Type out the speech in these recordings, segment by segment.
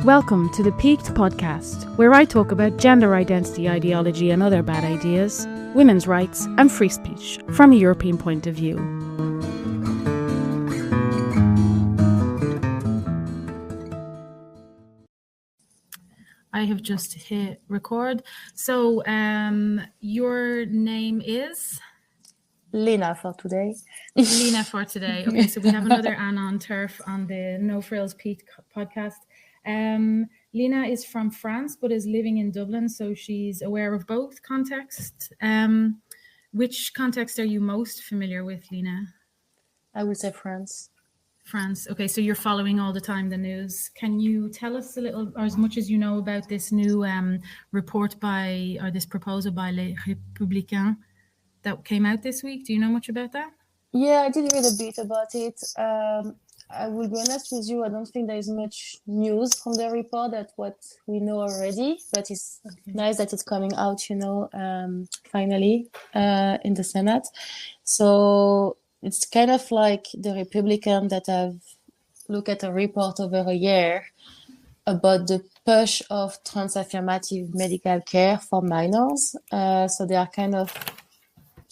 Welcome to the Peaked podcast, where I talk about gender identity ideology and other bad ideas, women's rights and free speech from a European point of view. I have just hit record. So your name is? Lina for today. Lina for today. Okay, so we have another Anna on terf on the No Frills Peaked podcast. Lina is from France, but is living in Dublin, so she's aware of both contexts. Which context are you most familiar with, Lina? I would say France. France. Okay, so you're following all the time the news. Can you tell us a little, or as much as you know, about this new report by, or this proposal by Les Républicains that came out this week? Do you know much about that? Yeah, I did read a bit about it. I will be honest with you, I don't think there is much news from the report that what we know already, but it's nice that it's coming out, finally in the Senate. So it's kind of like the Republicans that have looked at a report over a year about the push of trans-affirmative medical care for minors. So they are kind of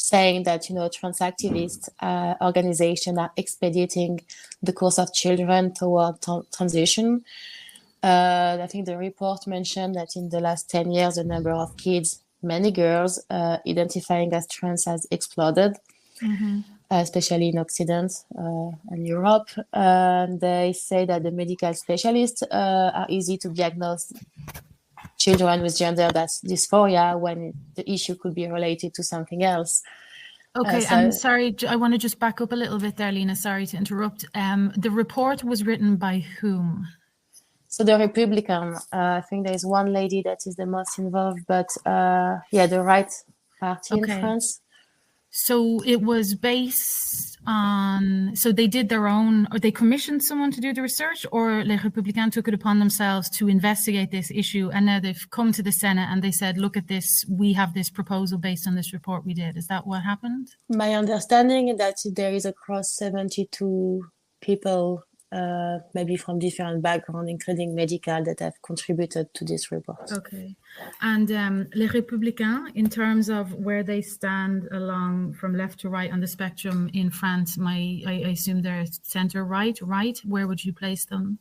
saying that, trans activist organizations are expediting the course of children toward transition. I think the report mentioned that in the last 10 years, the number of kids, many girls, identifying as trans has exploded, especially in Occident and Europe. They say that the medical specialists are easy to diagnose children with gender dysphoria when the issue could be related to something else. Okay, I'm sorry, I want to just back up a little bit there, Lina. Sorry to interrupt. The report was written by whom? So the Republican, I think there is one lady that is the most involved, but the right party in France. So it was based on, so they did their own, or they commissioned someone to do the research, or Les Républicains took it upon themselves to investigate this issue, and now they've come to the Senate and they said, look at this, we have this proposal based on this report we did. Is that what happened? My understanding is that there is across 72 people, maybe from different backgrounds, including medical, that have contributed to this report. Okay. And Les Républicains, in terms of where they stand along from left to right on the spectrum in France, I assume they're center-right, right? Where would you place them?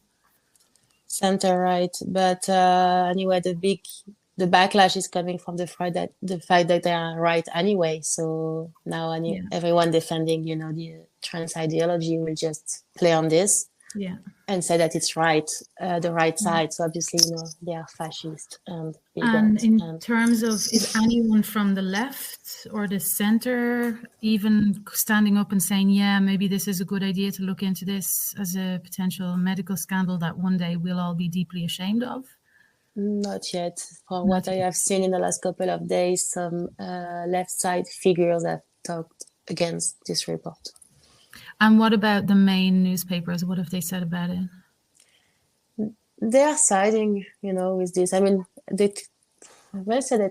Center-right. But anyway, the backlash is coming from the fact that they are right anyway. So now everyone defending, the trans ideology will just play on this. Yeah, and say that it's right, the right side. So obviously, they are fascist and bigot. And in terms of, is anyone from the left or the center even standing up and saying, yeah, maybe this is a good idea to look into this as a potential medical scandal that one day we'll all be deeply ashamed of? Not yet. From what I have seen in the last couple of days, some left side figures have talked against this report. And what about the main newspapers? What have they said about it? They are siding, with this. I mean, they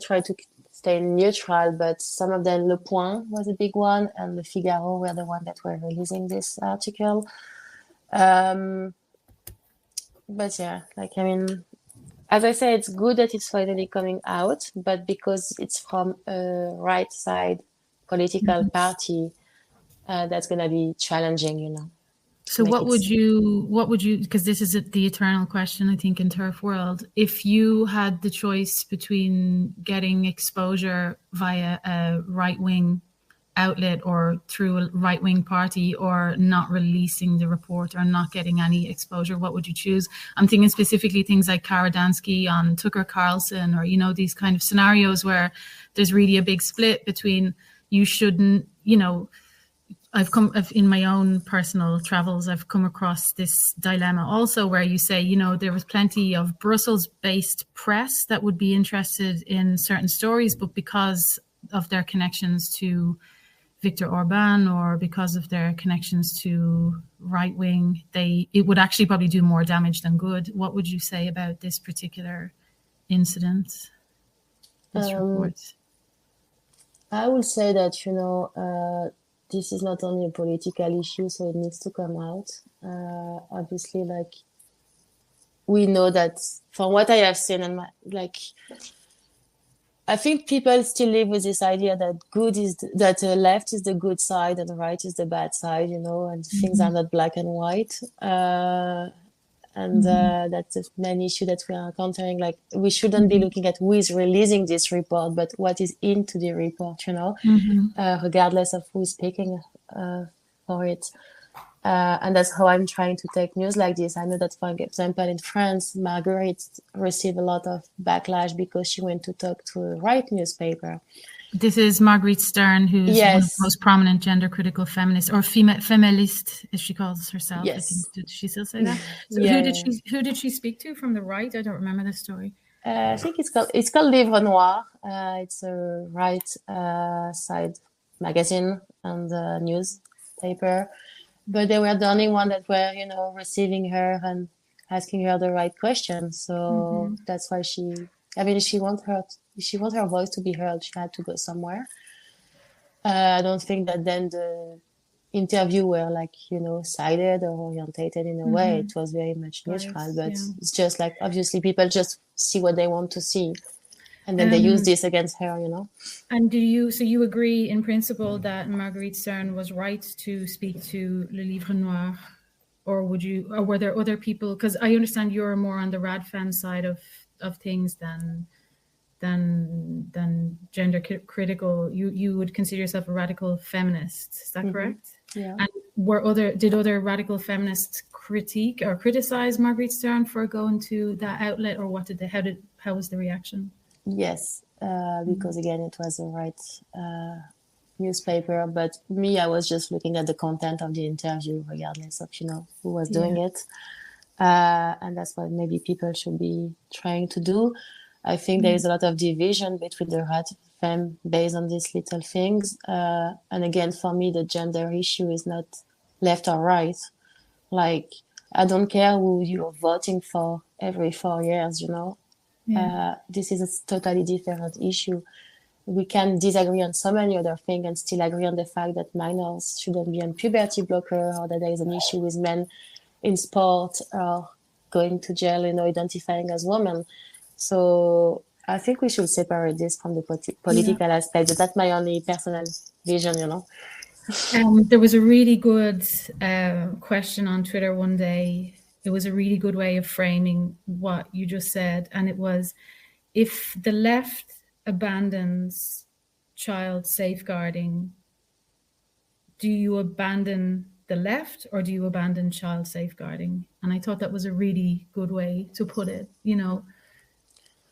try to stay neutral, but some of them, Le Point was a big one, and Le Figaro were the one that were releasing this article. But yeah, as I say, it's good that it's finally coming out, but because it's from a right side political party, that's going to be challenging, So what would you, because this is the eternal question, I think, in turf world, if you had the choice between getting exposure via a right-wing outlet or through a right-wing party, or not releasing the report or not getting any exposure, what would you choose? I'm thinking specifically things like Kara Dansky on Tucker Carlson, or, these kind of scenarios where there's really a big split between you shouldn't, in my own personal travels, I've come across this dilemma also where you say, there was plenty of Brussels-based press that would be interested in certain stories, but because of their connections to Viktor Orban or because of their connections to right-wing, it would actually probably do more damage than good. What would you say about this particular incident, this report? I would say that, this is not only a political issue, so it needs to come out. Obviously, we know that from what I have seen, and I think people still live with this idea that that the left is the good side and the right is the bad side, and things are not black and white. That's the main issue that we are encountering. Like, we shouldn't be looking at who is releasing this report, but what is into the report, regardless of who is speaking for it. And that's how I'm trying to take news like this. I know that, for example, in France, Marguerite received a lot of backlash because she went to talk to a right newspaper. This is Marguerite Stern, who's one of the most prominent gender-critical feminists, or femalist, as she calls herself. Yes. I think, did she still say that? So who did she speak to from the right? I don't remember the story. I think it's called Livre Noir. It's a right side magazine and newspaper. But they were the only one that were, receiving her and asking her the right questions. So that's why she want her voice to be heard, she had to go somewhere. I don't think that then the interview were sided or orientated in a way. It was very much neutral, but it's just like, obviously people just see what they want to see. And then they use this against her, And you agree in principle that Marguerite Stern was right to speak to Le Livre Noir, or were there other people? Because I understand you're more on the rad-fem side of things than gender critical. You would consider yourself a radical feminist. Is that correct? Yeah. And did other radical feminists critique or criticize Marguerite Stern for going to that outlet, or how was the reaction? Yes, because again, it was a right newspaper. But me, I was just looking at the content of the interview, regardless of who was doing it, and that's what maybe people should be trying to do. I think there is a lot of division between the rad femme based on these little things. And again, for me, the gender issue is not left or right. Like, I don't care who you're voting for every 4 years. This is a totally different issue. We can disagree on so many other things and still agree on the fact that minors shouldn't be on puberty blocker, or that there is an issue with men in sport or going to jail, identifying as women. So I think we should separate this from the political aspect. But that's my only personal vision, There was a really good question on Twitter one day. It was a really good way of framing what you just said. And it was, if the left abandons child safeguarding, do you abandon the left or do you abandon child safeguarding? And I thought that was a really good way to put it,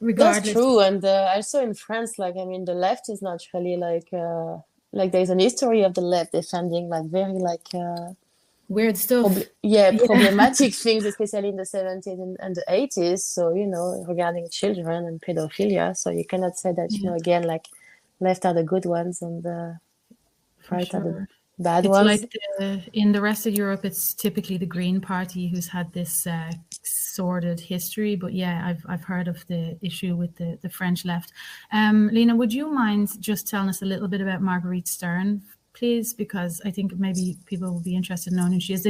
regardless. That's true. And also in France, the left is not really there's an history of the left defending very weird stuff. Problematic things, especially in the 70s and the 80s. So, regarding children and pedophilia. So you cannot say that, again, left are the good ones and right are the bad ones. In the rest of Europe, it's typically the Green Party who's had this sordid history. But I've heard of the issue with the French left. Lina, would you mind just telling us a little bit about Marguerite Stern, please? Because I think maybe people will be interested in knowing who she is.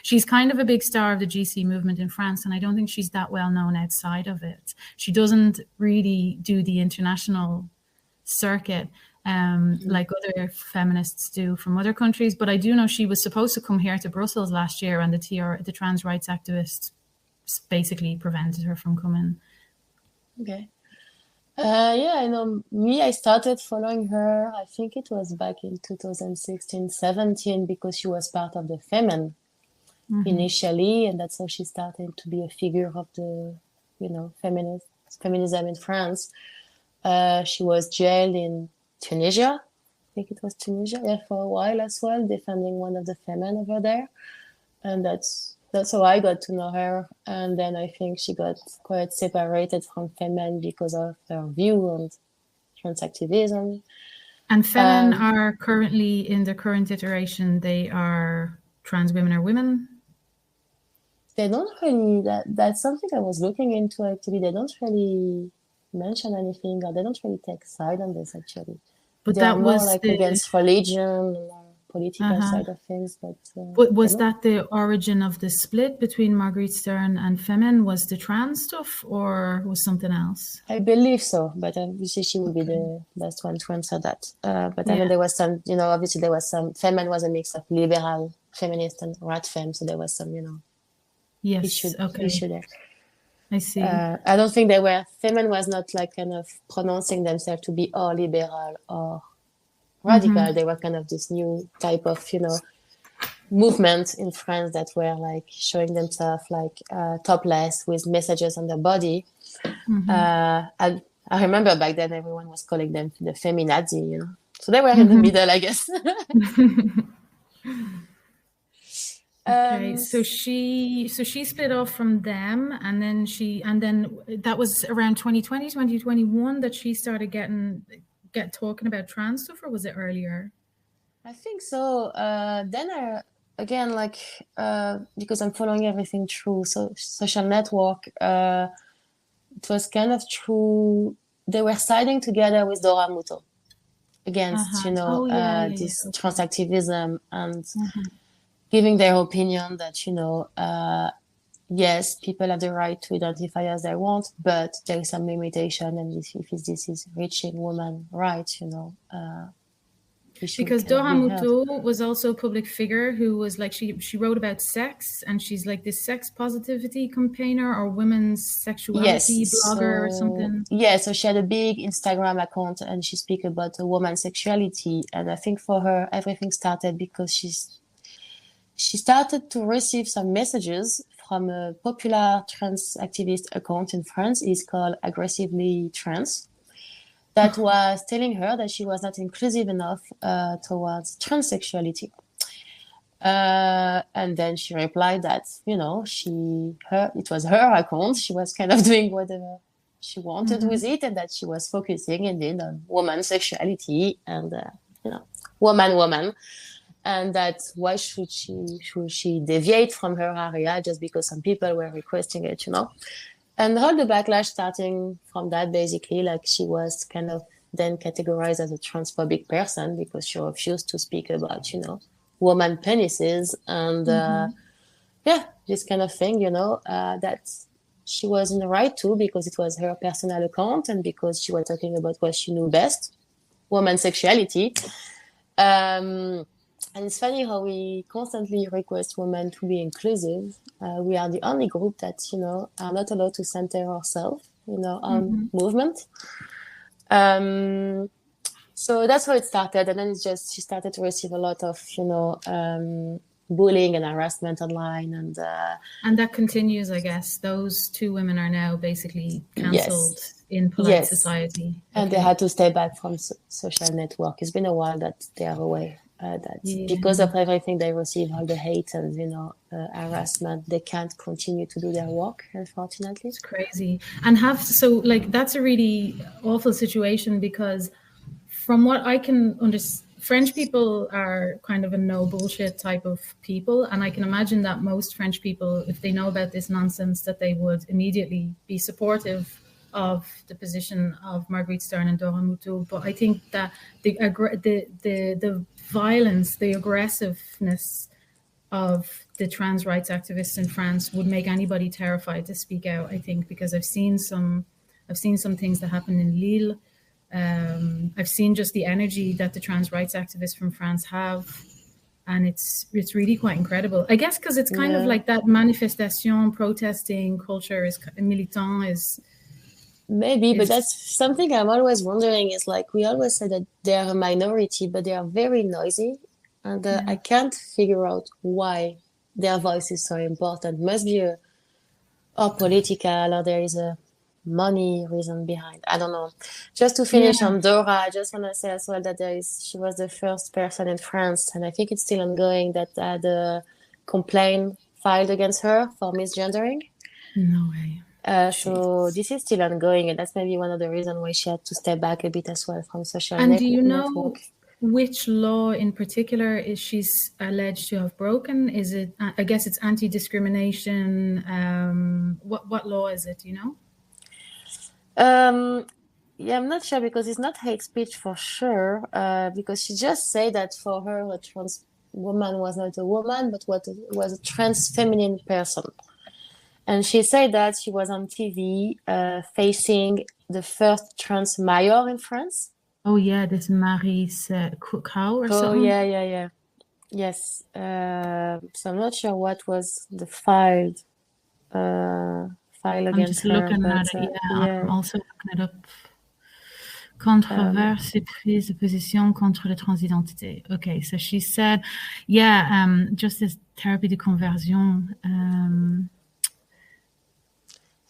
She's kind of a big star of the GC movement in France, and I don't think she's that well known outside of it. She doesn't really do the international circuit like other feminists do from other countries, but I do know she was supposed to come here to Brussels last year, and the trans rights activists basically prevented her from coming. Okay. I know I started following her, I think it was back in 2016-17, because she was part of the Femen initially, and that's how she started to be a figure of the, feminism in France. She was jailed in Tunisia. I think it was Tunisia, for a while as well, defending one of the Femen over there. And that's how I got to know her. And then I think she got quite separated from Femen because of her view on trans-activism. And Femen are currently, in the current iteration, they are trans women or women? They don't really, that's something I was looking into actually. They don't really mention anything, or they don't really take side on this actually. But they that are more was against religion. political side of things. But was that the origin of the split between Marguerite Stern and Femen? Was the trans stuff, or was something else? I believe so, but obviously she would be the best one to answer that. But I mean, there was some, obviously there was some. Femen was a mix of liberal feminist and rat femme, so there was some, issue there. I see. I don't think Femen was not like kind of pronouncing themselves to be or liberal or radical. They were kind of this new type of, movement in France that were like showing themselves like topless with messages on their body. I remember back then everyone was calling them the feminazi, So they were in the middle, I guess. Okay, so she split off from them, and then that was around 2020, 2021 that she started talking about trans stuff, or was it earlier? I think so. Then again, like because I'm following everything through social network, it was kind of true. They were siding together with Dora Muto against, this trans-activism and giving their opinion that, yes, people have the right to identify as they want, but there is some limitation, and if this is reaching women rights, because Dora Muto was also a public figure who was like, she wrote about sex, and she's like this sex positivity campaigner or women's sexuality blogger or something. Yeah, so she had a big Instagram account, and she speaks about woman's sexuality. And I think for her, everything started because she started to receive some messages from a popular trans activist account in France. It's called Aggressively Trans. That was telling her that she was not inclusive enough towards transsexuality. And then she replied that, it was her account. She was kind of doing whatever she wanted with it, and that she was focusing indeed on woman's sexuality and, woman. And that why should she deviate from her area just because some people were requesting it, And all the backlash starting from that, basically, like she was kind of then categorized as a transphobic person because she refused to speak about, woman penises and, this kind of thing, that she was in the right to because it was her personal account and because she was talking about what she knew best, woman sexuality. And it's funny how we constantly request women to be inclusive. We are the only group that, are not allowed to center ourselves in our own movement. So that's how it started. And then she started to receive a lot of, bullying and harassment online. And that continues, I guess. Those two women are now basically cancelled in polite society. And they had to stay back from social network. It's been a while that they are away. Because of everything they receive, all the hate and harassment, they can't continue to do their work, unfortunately. It's crazy. And that's a really awful situation because from what I can understand, French people are kind of a no bullshit type of people, and I can imagine that most French people, if they know about this nonsense, that they would immediately be supportive of the position of Marguerite Stern and Dora Muto. But I think that the violence, the aggressiveness of the trans rights activists in France would make anybody terrified to speak out, I think, because I've seen some things that happen in Lille. I've seen just the energy that the trans rights activists from France have, and it's really quite incredible. I guess because it's kind of like that manifestation, protesting culture is militant is. Maybe, but that's something I'm always wondering is like, we always say that they're a minority, but they are very noisy. And I can't figure out why their voice is so important. Must be or political, or there is a money reason behind. I don't know. Just to finish on Dora, I just want to say as well that she was the first person in France, and I think it's still ongoing, that had a complaint filed against her for misgendering. No way. So this is still ongoing, and that's maybe one of the reasons why she had to step back a bit as well from social network. And do you know network. Which law in particular is she's alleged to have broken? Is it, I guess it's anti-discrimination. What law is it, do you know? Yeah, I'm not sure because it's not hate speech for sure. Because she just said that for her, a trans woman was not a woman, but was a trans feminine person. And she said that she was on TV facing the first trans mayor in France. Oh yeah, this Mary's cow or Oh, something. yeah. Yes. So I'm not sure what was the file I'm against just her, looking but at it. I'm also looking it up. Controverse et prise de position contre la transidentité. Okay, so she said, just this therapy de conversion. I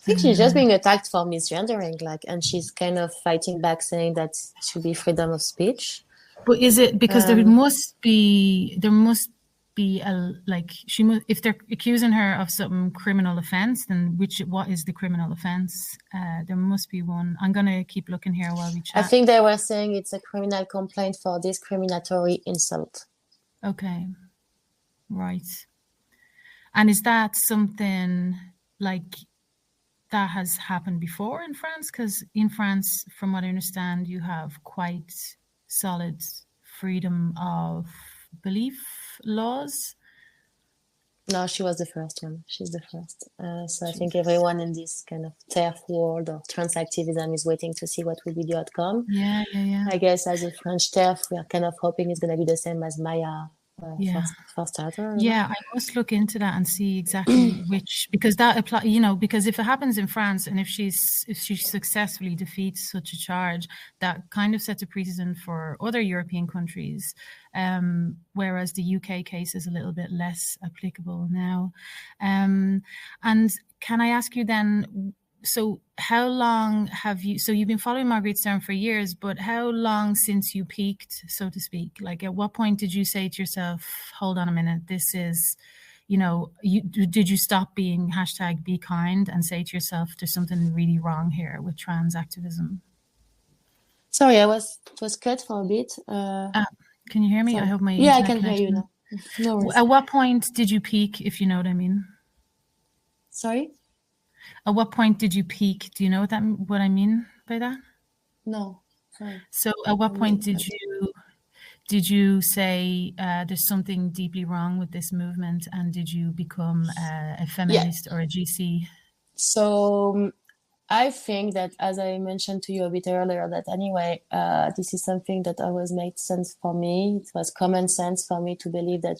think she's just being attacked for misgendering, and she's kind of fighting back, saying that it should be freedom of speech. But is it because there must be a if they're accusing her of some criminal offense, then what is the criminal offense? There must be one. I'm gonna keep looking here while we chat. I think they were saying it's a criminal complaint for discriminatory insult. Okay, right. And is that something that has happened before in France? Because in France, from what I understand, you have quite solid freedom of belief laws. No, she was the first one. She's the first. So I think everyone in this kind of terf world or trans activism is waiting to see what will be the outcome. Yeah. I guess as a French terf, we are kind of hoping it's going to be the same as Maya. For starter. Yeah, I must look into that and see exactly which, because that apply, because if it happens in France and if she successfully defeats such a charge, that kind of sets a precedent for other European countries, whereas the UK case is a little bit less applicable now. And can I ask you then, so how long you've been following Marguerite Stern for years, but how long since you peaked, so to speak? Like at what point did you say to yourself, hold on a minute, this is, did you stop being #BeKind and say to yourself, there's something really wrong here with trans activism? Sorry, it was cut for a bit. Can you hear me? Sorry. I hope my internet I can connection. hear you now. No worries. At what point did you peak, if you know what I mean? Sorry? At what point did you peak? Do you know what I mean by that? No. Sorry. So at what point did you say there's something deeply wrong with this movement, and did you become a feminist or a GC? So I think that, as I mentioned to you a bit earlier, that anyway, this is something that always made sense for me. It was common sense for me to believe that,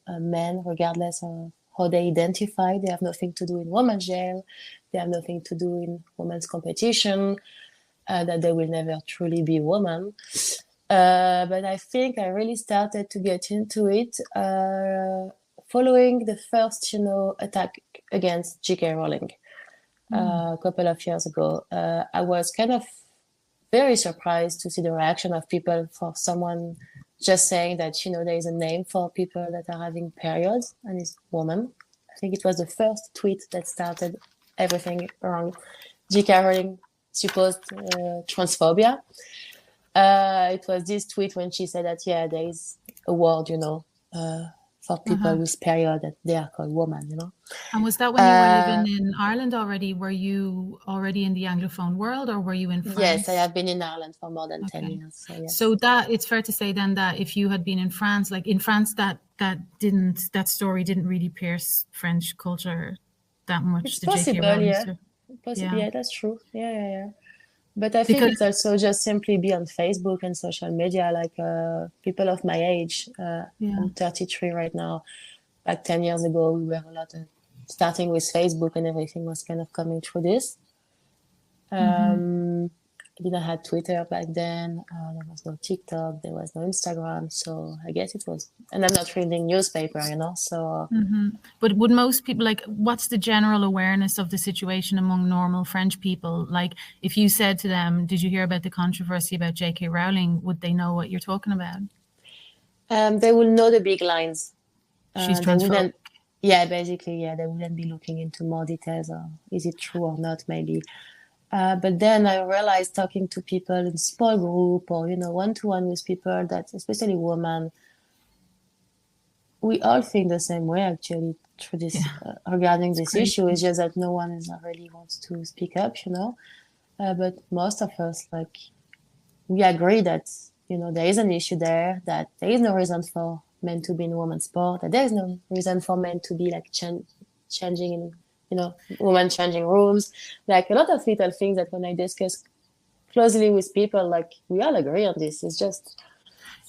men, regardless of how they identify, they have nothing to do in women's jail, they have nothing to do in women's competition, that they will never truly be women. But I think I really started to get into it following the first, attack against J.K. Rowling a couple of years ago. I was kind of very surprised to see the reaction of people for someone just saying that, there is a name for people that are having periods, and it's woman. I think it was the first tweet that started everything around J.K. Rowling supposed transphobia. It was this tweet when she said that, there is a word, for people with period that they are called women, And was that when you were living in Ireland already? Were you already in the Anglophone world, or were you in France? Yes, I have been in Ireland for more than 10 years. So, yes. So that it's fair to say then that if you had been in France, that story didn't really pierce French culture that much. It's possible, yeah. Possibly, yeah, that's true. Yeah. But I think it's also just simply be on Facebook and social media, like people of my age. I'm 33 right now. Like 10 years ago, we were a lot of starting with Facebook, and everything was kind of coming through this. I didn't have Twitter back then. There was no TikTok. There was no Instagram. So I guess it was, and I'm not reading newspaper, so. But would most people, what's the general awareness of the situation among normal French people? Like, if you said to them, did you hear about the controversy about J.K. Rowling? Would they know what you're talking about? They will know the big lines. She's transphobic. Yeah, basically, they wouldn't be looking into more details, or is it true or not, maybe. But then I realized, talking to people in small group or, one-to-one with people, that especially women, we all think the same way, actually, through this regarding this issue. It's just that no one really wants to speak up, but most of us, like, we agree that, there is an issue there, that there is no reason for men to be in women's sport, that there is no reason for men to be like changing in, women changing rooms, like a lot of little things that when I discuss closely with people, like, we all agree on this. It's just,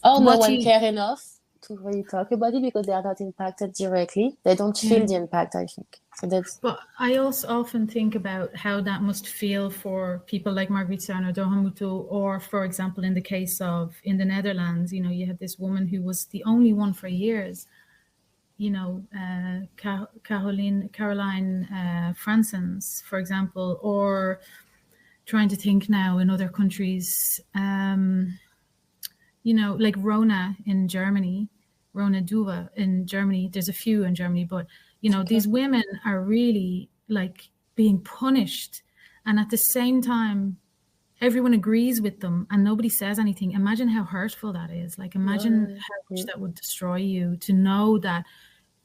no one care enough to really talk about it because they are not impacted directly. They don't feel the impact, I think. So that's. But I also often think about how that must feel for people like Marguerite Sarno Dohamuto, or, for example, in the case of in the Netherlands, you had this woman who was the only one for years, Caroline Fransens, for example, or trying to think now in other countries, like Rona in Germany, Rona Duva in Germany. There's a few in Germany, but these women are really like being punished, and at the same time, everyone agrees with them and nobody says anything. Imagine how hurtful that is. Like, imagine how much that would destroy you to know that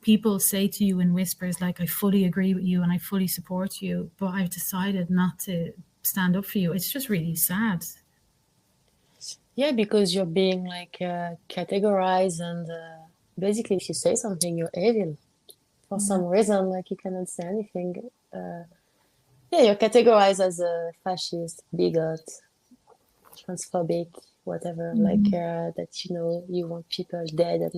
people say to you in whispers, like, I fully agree with you and I fully support you, but I've decided not to stand up for you. It's just really sad. Yeah, because you're being like categorized, and basically if you say something, you're evil for some reason, like you cannot say anything. You're categorized as a fascist, bigot, transphobic, whatever, like that, you want people dead and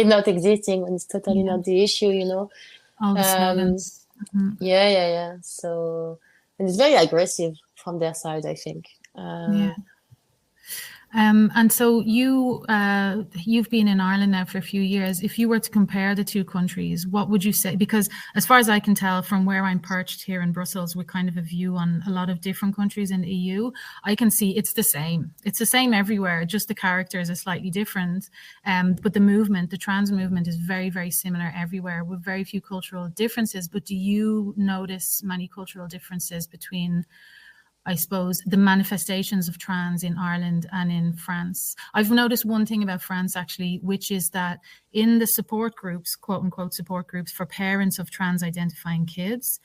not existing when it's totally not the issue, All the slogans. Yeah. So, and it's very aggressive from their side, I think. And so you've been in Ireland now for a few years. If you were to compare the two countries, what would you say? Because as far as I can tell from where I'm perched here in Brussels with kind of a view on a lot of different countries in the EU, I can see it's the same. It's the same everywhere, just the characters are slightly different. But the trans movement is very, very similar everywhere with very few cultural differences. But do you notice many cultural differences between, I suppose, the manifestations of trans in Ireland and in France? I've noticed one thing about France, actually, which is that in the support groups, quote unquote support groups for parents of trans identifying kids,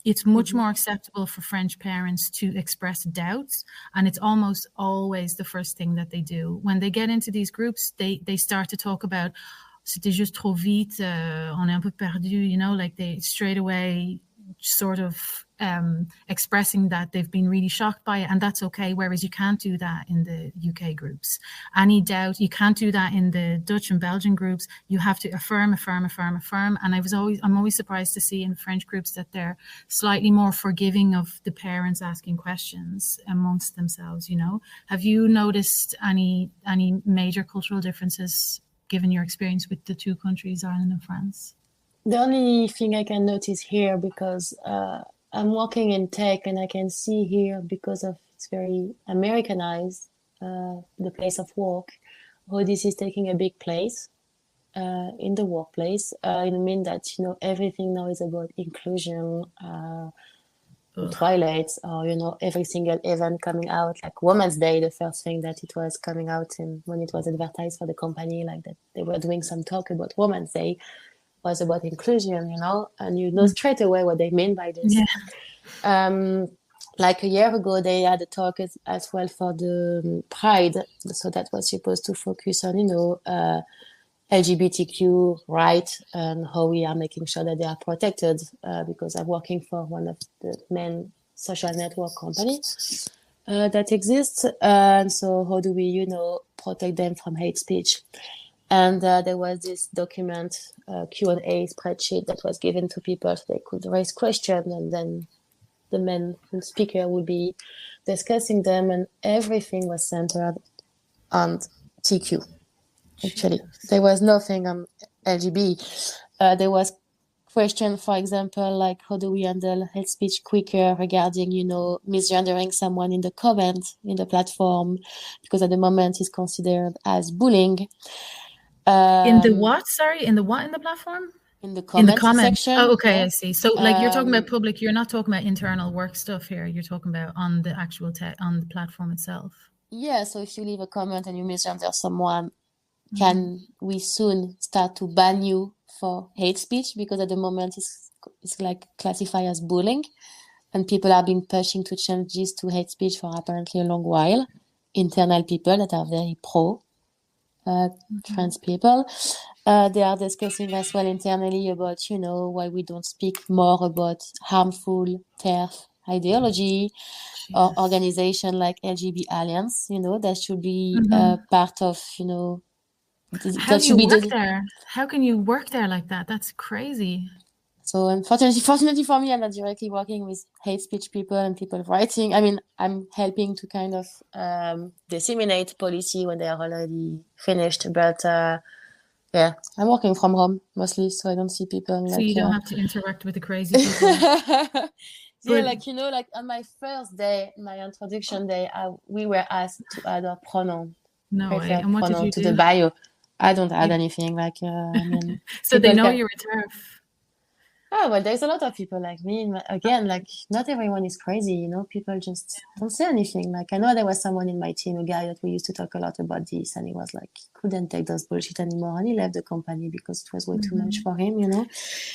it's much more acceptable for French parents to express doubts. And it's almost always the first thing that they do. When they get into these groups, they start to talk about, c'était juste trop vite, on est un peu perdu, like they straight away sort of expressing that they've been really shocked by it, and that's okay. Whereas you can't do that in the UK groups. Any doubt, you can't do that in the Dutch and Belgian groups. You have to affirm. And I'm always surprised to see in French groups that they're slightly more forgiving of the parents asking questions amongst themselves. Have you noticed any major cultural differences given your experience with the two countries, Ireland and France? The only thing I can notice here, because I'm working in tech, and I can see here, because of it's very Americanized, the place of work, how this is taking a big place in the workplace. It means that, everything now is about inclusion, Twilight, or, every single event coming out, like Women's Day, the first thing that it was coming out in when it was advertised for the company, like that they were doing some talk about Women's Day, was about inclusion, and you know straight away what they mean by this. Like a year ago, they had a talk as well for the Pride, so that was supposed to focus on, LGBTQ rights and how we are making sure that they are protected, because I'm working for one of the main social network companies that exists, and so how do we, protect them from hate speech? And there was this document, Q&A spreadsheet that was given to people so they could raise questions, and then the main speaker would be discussing them, and everything was centered on TQ. Actually, there was nothing on LGB. There was question, for example, like how do we handle hate speech quicker regarding, misgendering someone in the comment in the platform, because at the moment it's considered as bullying. In the what? Sorry, in the what in the platform? In the comment section. Oh, okay, yeah. I see. So, like, you're talking about public. You're not talking about internal work stuff here. You're talking about on the actual on the platform itself. Yeah. So if you leave a comment and you misgender someone, can we soon start to ban you for hate speech? Because at the moment it's like classified as bullying. and people have been pushing to change this to hate speech for apparently a long while. Internal people that are very pro trans people. They are discussing as well internally about, why we don't speak more about harmful TERF ideology or organization like LGBT Alliance, that should be part of, How do you work there? How can you work there like that? That's crazy. So fortunately for me, I'm not directly working with hate speech people and people writing. I mean, I'm helping to kind of disseminate policy when they are already finished. But yeah, I'm working from home mostly, so I don't see people. So you don't have to interact with the crazy people. Yeah, like on my first day, my introduction day, we were asked to add our pronoun. No way. And what did you do? To the bio. I don't add anything. I mean, so they know you're a TERF. Oh, well, there's a lot of people like me. Again, not everyone is crazy, People just don't say anything. I know there was someone in my team, a guy that we used to talk a lot about this, and he was couldn't take those bullshit anymore, and he left the company because it was way too much for him,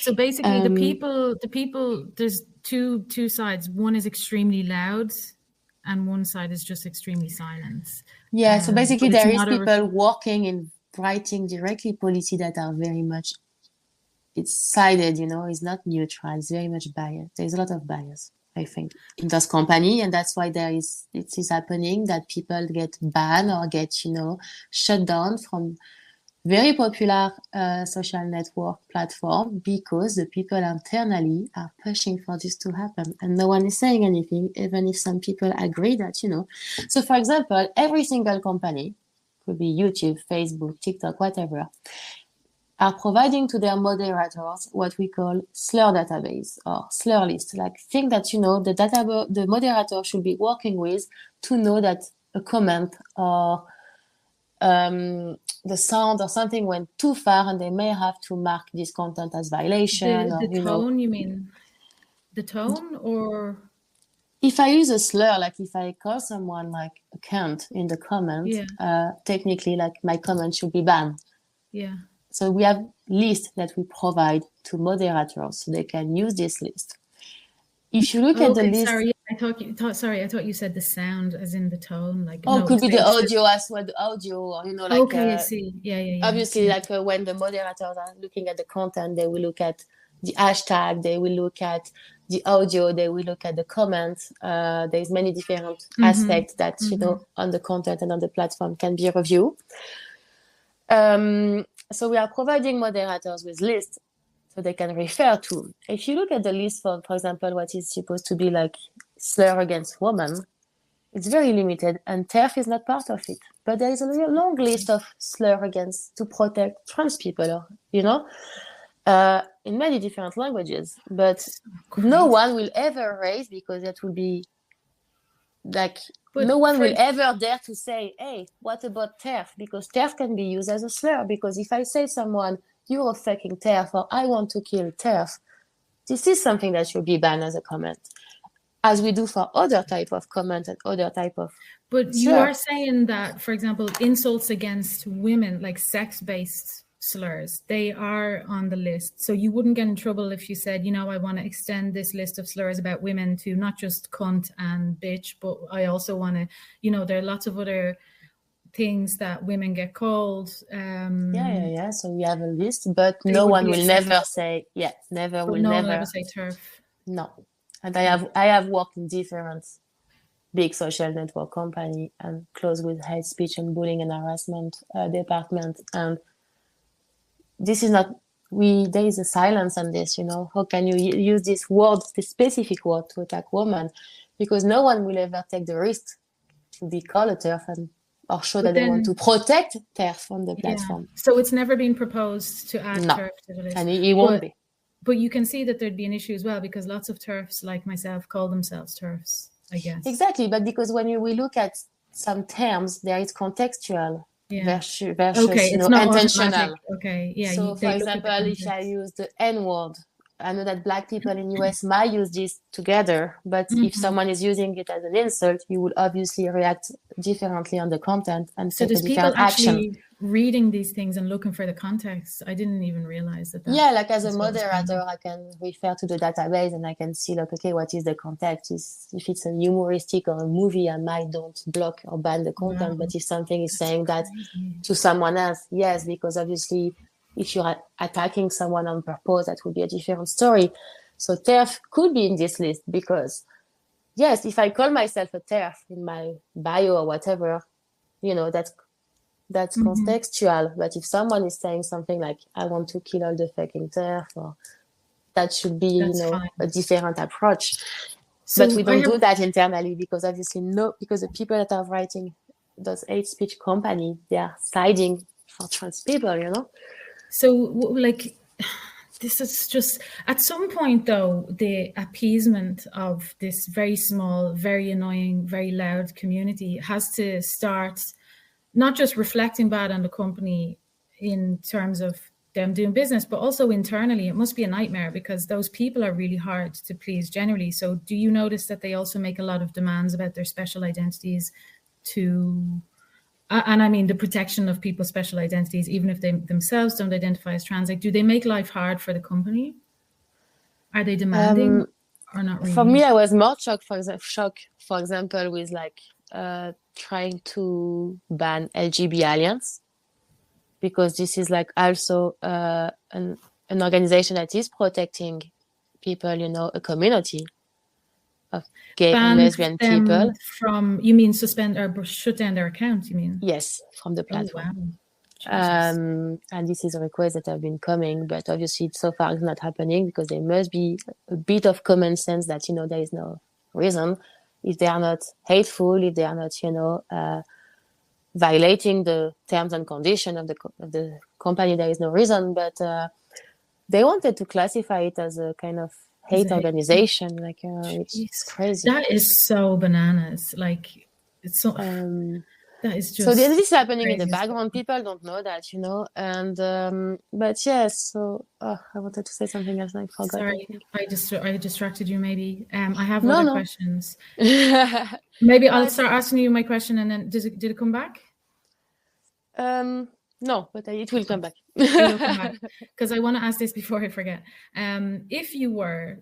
So basically, the people, there's two sides. One is extremely loud, and one side is just extremely silent. Yeah. So basically, there is people working in writing directly policy that are very much. It's sided, it's not neutral. It's very much biased. There's a lot of bias, I think, in this company. And that's why it is happening that people get banned or get, shut down from very popular social network platform because the people internally are pushing for this to happen. And no one is saying anything, even if some people agree that, So, for example, every single company, could be YouTube, Facebook, TikTok, whatever, are providing to their moderators what we call slur database or slur list, thing that the moderator should be working with to know that a comment or the sound or something went too far, and they may have to mark this content as violation. The tone, you mean? The tone, or if I use a slur, if I call someone a cunt in the comment, technically, my comment should be banned. Yeah. So we have lists that we provide to moderators so they can use this list. If you look at the list, I thought you said the sound, as in the tone. could be the audio as well. The audio, or okay, I see. Yeah. Obviously, when the moderators are looking at the content, they will look at the hashtag, they will look at the audio, they will look at the comments. There's many different aspects that on the content and on the platform can be reviewed. So we are providing moderators with lists so they can refer to. If you look at the list for example, what is supposed to be slur against women, it's very limited, and TERF is not part of it. But there is a long list of slur against to protect trans people, in many different languages. But no one will ever raise, because that will be no one will ever dare to say, hey, what about TERF? Because TERF can be used as a slur. Because if I say someone, you're a fucking TERF, or I want to kill TERF, this is something that should be banned as a comment, as we do for other type of comment and other type of But slur. You are saying that, for example, insults against women, sex-based slurs, they are on the list. So you wouldn't get in trouble if you said, I want to extend this list of slurs about women to not just cunt and bitch, but I also want to, there are lots of other things that women get called. Yeah. So we have a list, but no one will never say, never say TERF. No. And I have worked in different big social network company and close with hate speech and bullying and harassment department, and this is not, there is a silence on this, how can you use this word, this specific word, to attack women? Because no one will ever take the risk to be called a TERF or show that they want to protect TERF on the platform. So it's never been proposed to add TERF to the list. And it won't be. But you can see that there'd be an issue as well, because lots of TERFs like myself call themselves TERFs, I guess. Exactly, but because when we look at some terms, there is contextual. Versus it's not intentional. Okay, yeah. So, for example, if I use the N word I know that Black people in US might use this together, but if someone is using it as an insult, you would obviously react differently on the content and So take a there's people different action. actually reading these things and looking for the context. I didn't even realize that. Yeah, like as a moderator, I can refer to the database and I can see like, okay, what is the context? If it's a humoristic or a movie, I might don't block or ban the content. Wow. But if something is saying crazy. that to someone else, yes, because obviously if you're attacking someone on purpose, that would be a different story. So TERF could be in this list because, yes, if I call myself a TERF in my bio or whatever, you know, that's contextual. But if someone is saying something like, I want to kill all the fucking TERF, or that should be, fine. a different approach. So but we don't do that internally because obviously because the people that are writing those hate speech company, they are siding for trans people, So like, this is just, at some point though, the appeasement of this very small, very annoying, very loud community has to start not just reflecting bad on the company in terms of them doing business, but also internally. It must be a nightmare because those people are really hard to please generally. So do you notice that they also make a lot of demands about their special identities and I mean the protection of people's special identities, even if they themselves don't identify as trans? Like, do they make life hard for the company? Are they demanding or not really? For me, I was more shocked, for example, with like trying to ban LGB Alliance, because this is like also an organization that is protecting people, a community of gay and lesbian people. From, you mean suspend or shut down their account, you mean? Yes, from the platform. Oh, wow. And this is a request that have been coming, but obviously so far it's not happening because there must be a bit of common sense that, there is no reason. If they are not hateful, if they are not, violating the terms and conditions of the company, there is no reason. But they wanted to classify it as a kind of hate organization, like which is crazy. That is so bananas. Like, it's so. That is just. So this is happening in the background. People don't know that, And but yes. So I wanted to say something else, and I forgot. Sorry, I distracted you. Maybe I have other questions. Maybe I'll start asking you my question, and then did it come back? No, but it will come back. It'll come back, because I want to ask this before I forget. If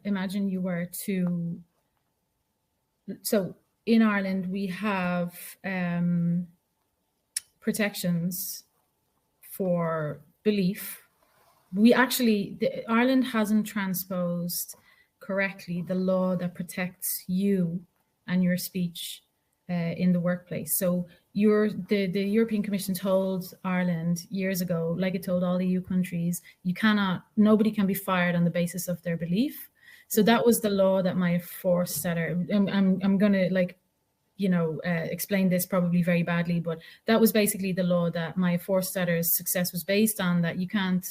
imagine you were to. So in Ireland, we have protections for belief. Ireland hasn't transposed correctly the law that protects you and your speech in the workplace. So the European Commission told Ireland years ago, like it told all EU countries, nobody can be fired on the basis of their belief. So that was the law that my Forstater, I'm going to explain this probably very badly, but that was basically the law that my Forstater's success was based on, that you can't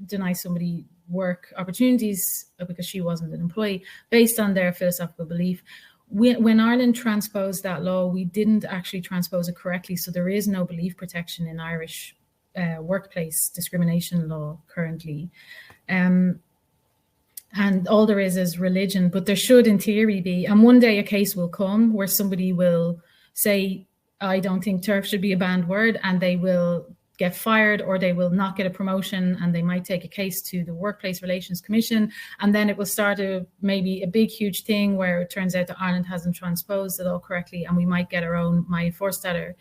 deny somebody work opportunities because she wasn't an employee based on their philosophical belief. When Ireland transposed that law, we didn't actually transpose it correctly. So there is no belief protection in Irish workplace discrimination law currently. And all there is religion, but there should in theory be. And one day a case will come where somebody will say, I don't think TERF should be a banned word, and they will get fired or they will not get a promotion, and they might take a case to the Workplace Relations Commission, and then it will start maybe a big huge thing where it turns out that Ireland hasn't transposed it all correctly, and we might get our own my Forstater.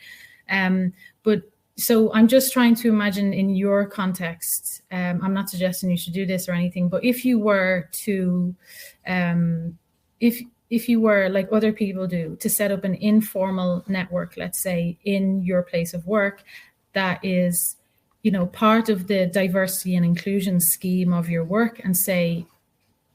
But so I'm just trying to imagine in your context, I'm not suggesting you should do this or anything, but if you were to, if you were, like other people do, to set up an informal network, let's say, in your place of work, that is, part of the diversity and inclusion scheme of your work, and say,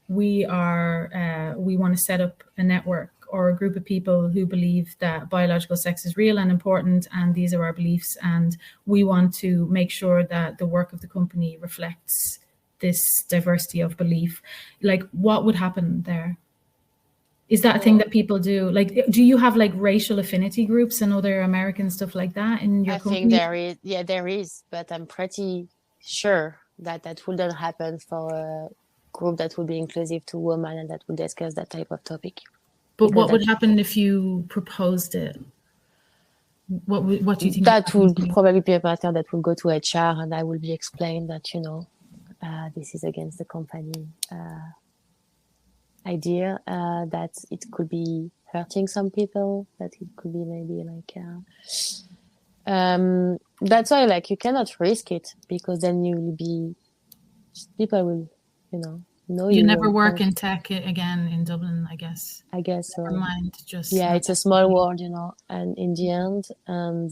we want to set up a network or a group of people who believe that biological sex is real and important, and these are our beliefs, and we want to make sure that the work of the company reflects this diversity of belief. Like, what would happen there? Is that a thing that people do? Like, do you have like racial affinity groups and other American stuff like that in your company? I think there is. Yeah, there is, but I'm pretty sure that wouldn't happen for a group that would be inclusive to women and that would discuss that type of topic. But what would happen if you proposed it? What do you think? That would probably be a matter that will go to HR, and I will be explained that, this is against the company idea, that it could be hurting some people, that it could be maybe that's why you cannot risk it, because then people will, know you never work in tech again in Dublin, I guess. So. Never mind, just it's a small world, and in the end, and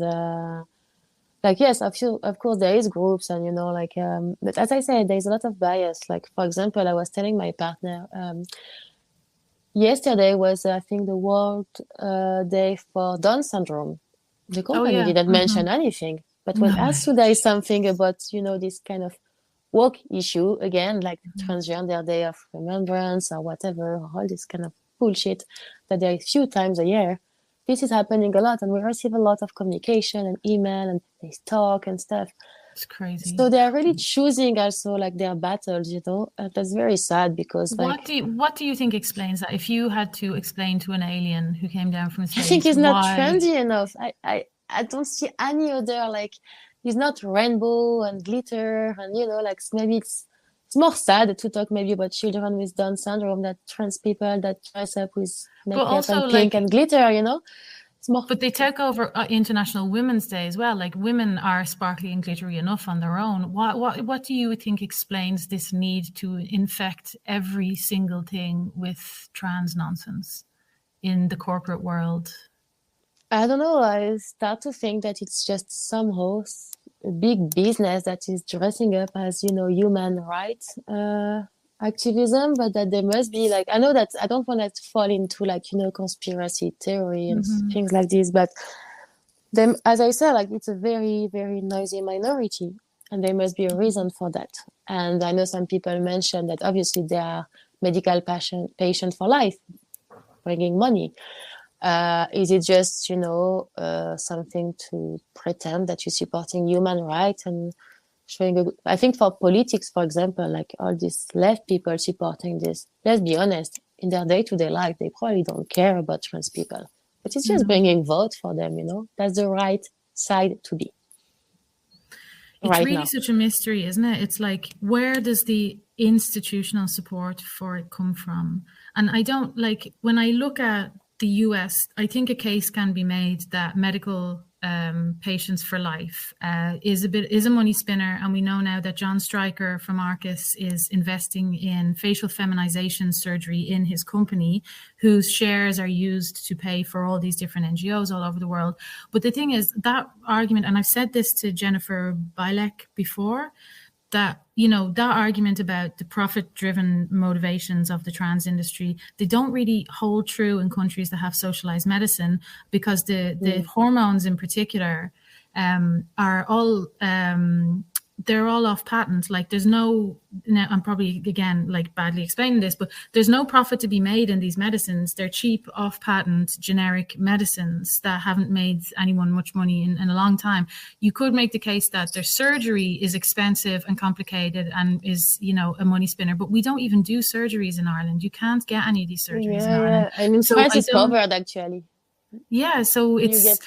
yes, of course there is groups, and but as I said, there's a lot of bias. Like, for example, I was telling my partner, yesterday was, I think, the World Day for Down syndrome. The company didn't mention anything, but when asked, there is something about, this kind of woke issue again, like transgender day of remembrance or whatever, all this kind of bullshit that there is few times a year. This is happening a lot, and we receive a lot of communication and email, and they talk and stuff. It's crazy. So they are really choosing also their battles, and that's very sad, because what do you think explains that? If you had to explain to an alien who came down from space, I think he's not trendy enough. I don't see any other he's not rainbow and glitter, and maybe it's more sad to talk maybe about children with Down syndrome than trans people that dress up with makeup and pink and glitter, It's more. But they take over International Women's Day as well. Like, women are sparkly and glittery enough on their own. What do you think explains this need to infect every single thing with trans nonsense in the corporate world? I don't know. I start to think that it's just somehow a big business that is dressing up as, human rights activism, but that there must be I know that I don't want to fall into conspiracy theory and things like this, but them, as I said, it's a very, very noisy minority, and there must be a reason for that. And I know some people mention that obviously they are medical patient for life, bringing money. Is it just, something to pretend that you're supporting human rights and showing I think for politics, for example, all these left people supporting this, let's be honest, in their day-to-day life, they probably don't care about trans people. But it's just bringing vote for them, That's the right side to be. It's really such a mystery, isn't it? It's where does the institutional support for it come from? And I don't when I look at the US, I think a case can be made that medical patients for life is a money spinner, and we know now that John Stryker from Arcus is investing in facial feminization surgery in his company, whose shares are used to pay for all these different NGOs all over the world. But the thing is, that argument, and I've said this to Jennifer Bilek before, that that argument about the profit-driven motivations of the trans industry, they don't really hold true in countries that have socialized medicine, because the hormones in particular are all they're all off patent. There's no, now I'm probably again badly explaining this, but there's no profit to be made in these medicines. They're cheap, off patent, generic medicines that haven't made anyone much money in a long time. You could make the case that their surgery is expensive and complicated and is, a money spinner, but we don't even do surgeries in Ireland. You can't get any of these surgeries in Ireland. I mean, so France is covered actually. Yeah, so it's...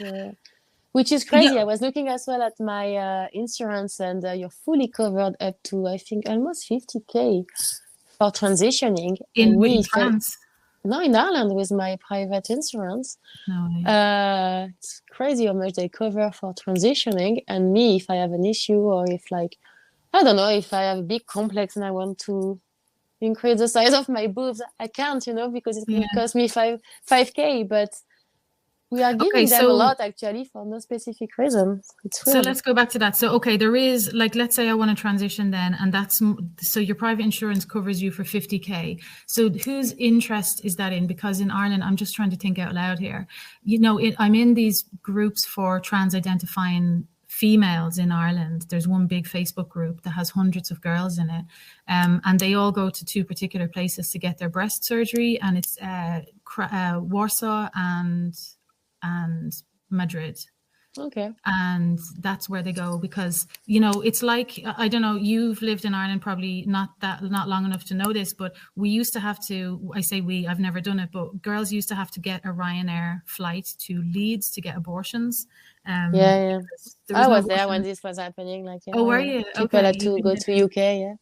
Which is crazy. Yeah. I was looking as well at my insurance, and you're fully covered up to, I think, almost 50K for transitioning. In France? No, in Ireland with my private insurance. No. It's crazy how much they cover for transitioning. And me, if I have an issue, or if I don't know, if I have a big complex and I want to increase the size of my boobs, I can't, because it's going to cost me 5K, but we are giving them a lot actually for no specific reason. It's weird. So let's go back to that. So, there is let's say I want to transition then, and so your private insurance covers you for 50K. So whose interest is that in? Because in Ireland, I'm just trying to think out loud here. I'm in these groups for trans identifying females in Ireland. There's one big Facebook group that has hundreds of girls in it, and they all go to two particular places to get their breast surgery, and it's Warsaw and Madrid. Okay. And that's where they go, because, you know, it's like, I don't know, you've lived in Ireland probably not long enough to know this, but we used to have to, I say we, I've never done it, but girls used to have to get a Ryanair flight to Leeds to get abortions. Yeah. I was there when this was happening. Like, oh, were you? People had to go to UK. Yeah.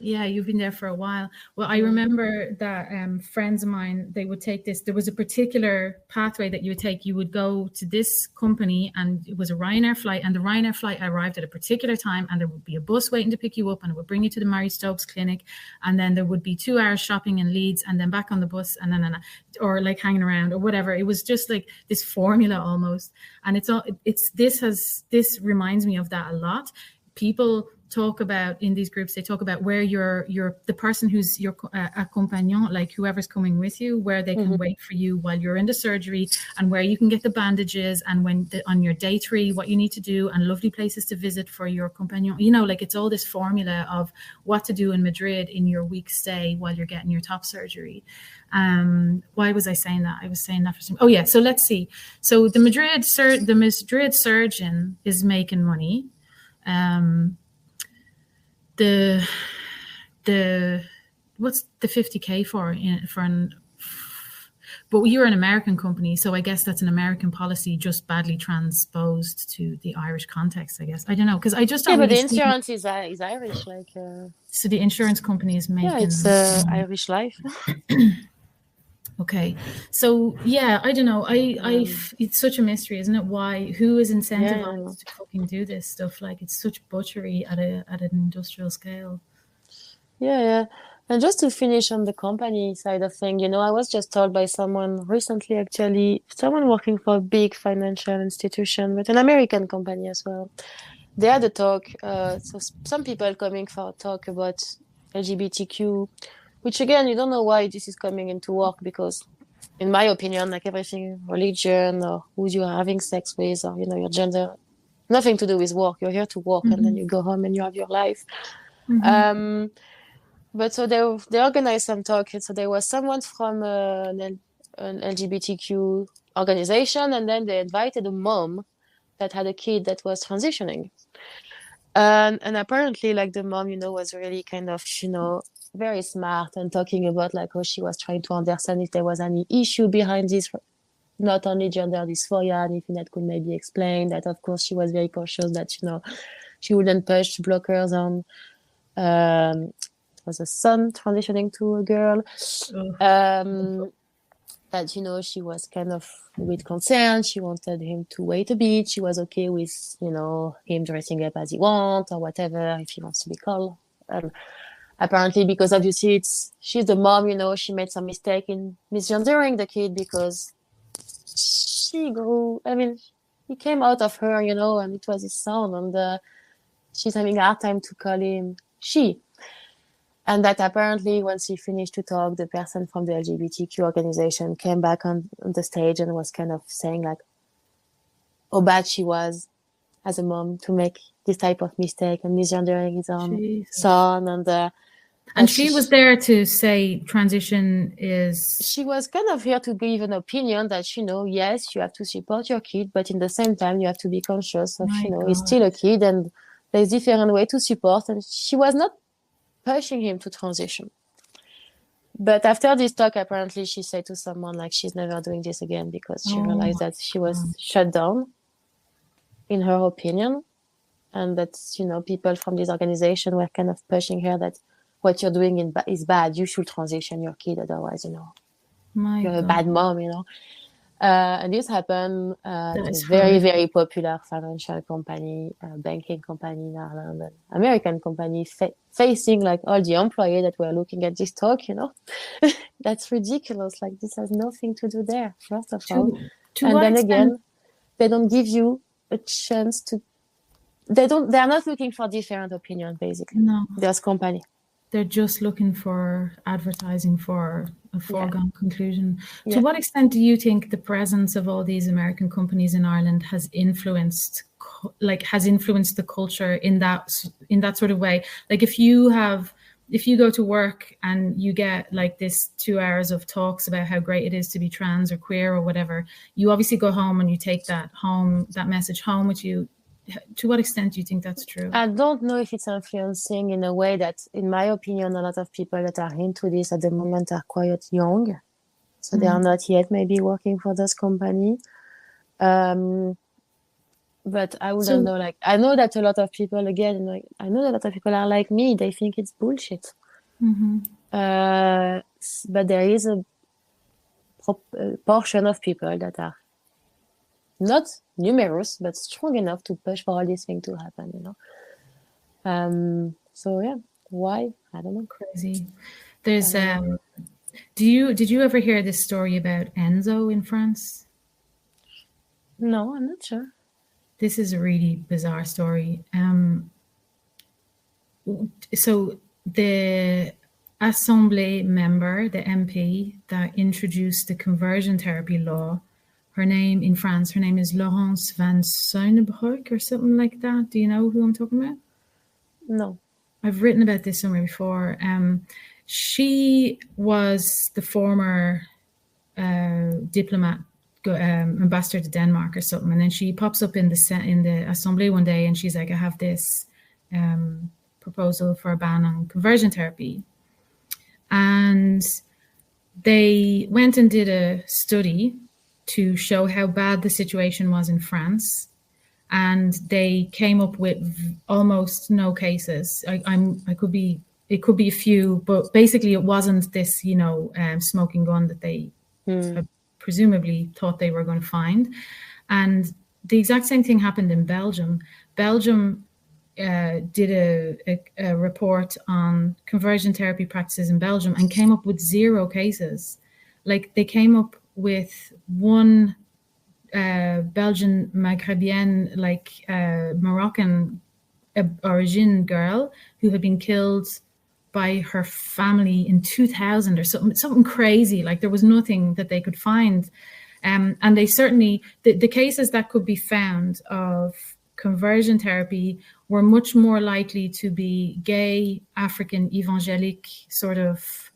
Yeah, you've been there for a while. Well, I remember that friends of mine, they would take this. There was a particular pathway that you would take. You would go to this company, and it was a Ryanair flight. And the Ryanair flight arrived at a particular time, and there would be a bus waiting to pick you up, and it would bring you to the Mary Stopes clinic. And then there would be 2 hours shopping in Leeds, and then back on the bus, and then or like hanging around or whatever. It was just like this formula almost. And this reminds me of that a lot. People talk about in these groups, they talk about where you're the person who's your accompagnant, like whoever's coming with you, where they can wait for you while you're in the surgery, and where you can get the bandages, and when on your day 3 what you need to do, and lovely places to visit for your compagnon. You know, like it's all this formula of what to do in Madrid in your week stay while you're getting your top surgery. Why was I saying that? I was saying that for some. Oh yeah, so let's see. So the Madrid surgeon is making money. The what's the 50K for but you're an American company, so I guess that's an American policy just badly transposed to the Irish context, I guess. I don't know, because I just don't but the insurance is Irish, like so the insurance company is making it's Irish life. Okay, so yeah, I don't know. It's such a mystery, isn't it? Who is incentivized to fucking do this stuff? Like, it's such butchery at an industrial scale. Yeah. And just to finish on the company side of thing, I was just told by someone recently, actually, someone working for a big financial institution, but an American company as well. They had a talk. So some people coming for a talk about LGBTQ. Which again, you don't know why this is coming into work, because in my opinion, like everything, religion or who you're having sex with, or, your gender, nothing to do with work. You're here to work and then you go home and you have your life. But so they organized some talk. And so there was someone from an LGBTQ organization, and then they invited a mom that had a kid that was transitioning. And apparently, like, the mom, was really kind of, very smart, and talking about like how she was trying to understand if there was any issue behind this, not only gender dysphoria, and if that could maybe explain that. Of course, she was very cautious that she wouldn't push blockers on it was a son transitioning to a girl. That she was kind of with concern. She wanted him to wait a bit. She was okay with him dressing up as he wants or whatever, if he wants to be called. Apparently, because obviously she's the mom, she made some mistake in misgendering the kid, because he came out of her, and it was his son, and she's having a hard time to call him she. And that apparently, once he finished to talk, the person from the LGBTQ organization came back on the stage and was kind of saying like how bad she was as a mom to make this type of mistake and misgendering his own son, and she was there to say transition is... She was kind of here to give an opinion that, yes, you have to support your kid, but in the same time, you have to be conscious of, he's still a kid, and there's different way to support. And she was not pushing him to transition. But after this talk, apparently, she said to someone, like, she's never doing this again, because she realized that she was shut down, in her opinion. And that, people from this organization were kind of pushing her that what you're doing is bad. You should transition your kid, otherwise, you're a bad mom, And this happened to a very, very popular financial company, banking company in Ireland, an American company facing like all the employees that were looking at this talk, That's ridiculous. Like, this has nothing to do there, first of all. And then again, they don't give you a chance to... They are not looking for different opinions, basically. No. This company. They're just looking for advertising for a foregone conclusion. To what extent do you think the presence of all these American companies in Ireland has influenced the culture in that sort of way? Like, if you have if you go to work and you get like this 2 hours of talks about how great it is to be trans or queer or whatever, you obviously go home and you take that message home with you. To what extent do you think that's true? I don't know if it's influencing in a way that, in my opinion, a lot of people that are into this at the moment are quite young. So they are not yet maybe working for this company. But I wouldn't know. Like, I know that a lot of people, again, like, I know that a lot of people are like me. They think it's bullshit. But there is a portion of people that are not numerous, but strong enough to push for all these things to happen, you know. So yeah, why? I don't know. Crazy. There's did you ever hear this story about Enzo in France? No, I'm not sure. This is a really bizarre story. So the Assemblée member, the MP that introduced the conversion therapy law, her name in France, her name is Laurence van Suynebroek or something like that. Do you know who I'm talking about? No. I've written about this somewhere before. She was the former diplomat, ambassador to Denmark or something, and then she pops up in the Assemblée one day and she's like, I have this proposal for a ban on conversion therapy. And they went and did a study to show how bad the situation was in France, and they came up with almost no cases. It could be a few, but basically it wasn't this, you know, smoking gun that they presumably thought they were going to find. And the exact same thing happened in Belgium. Belgium did a report on conversion therapy practices in Belgium and came up with 0 cases. Like, they came up with one Belgian Maghrebian, like Moroccan origin girl who had been killed by her family in 2000 or something crazy. Like, there was nothing that they could find. And they certainly, the cases that could be found of conversion therapy were much more likely to be gay, African, evangelic sort of,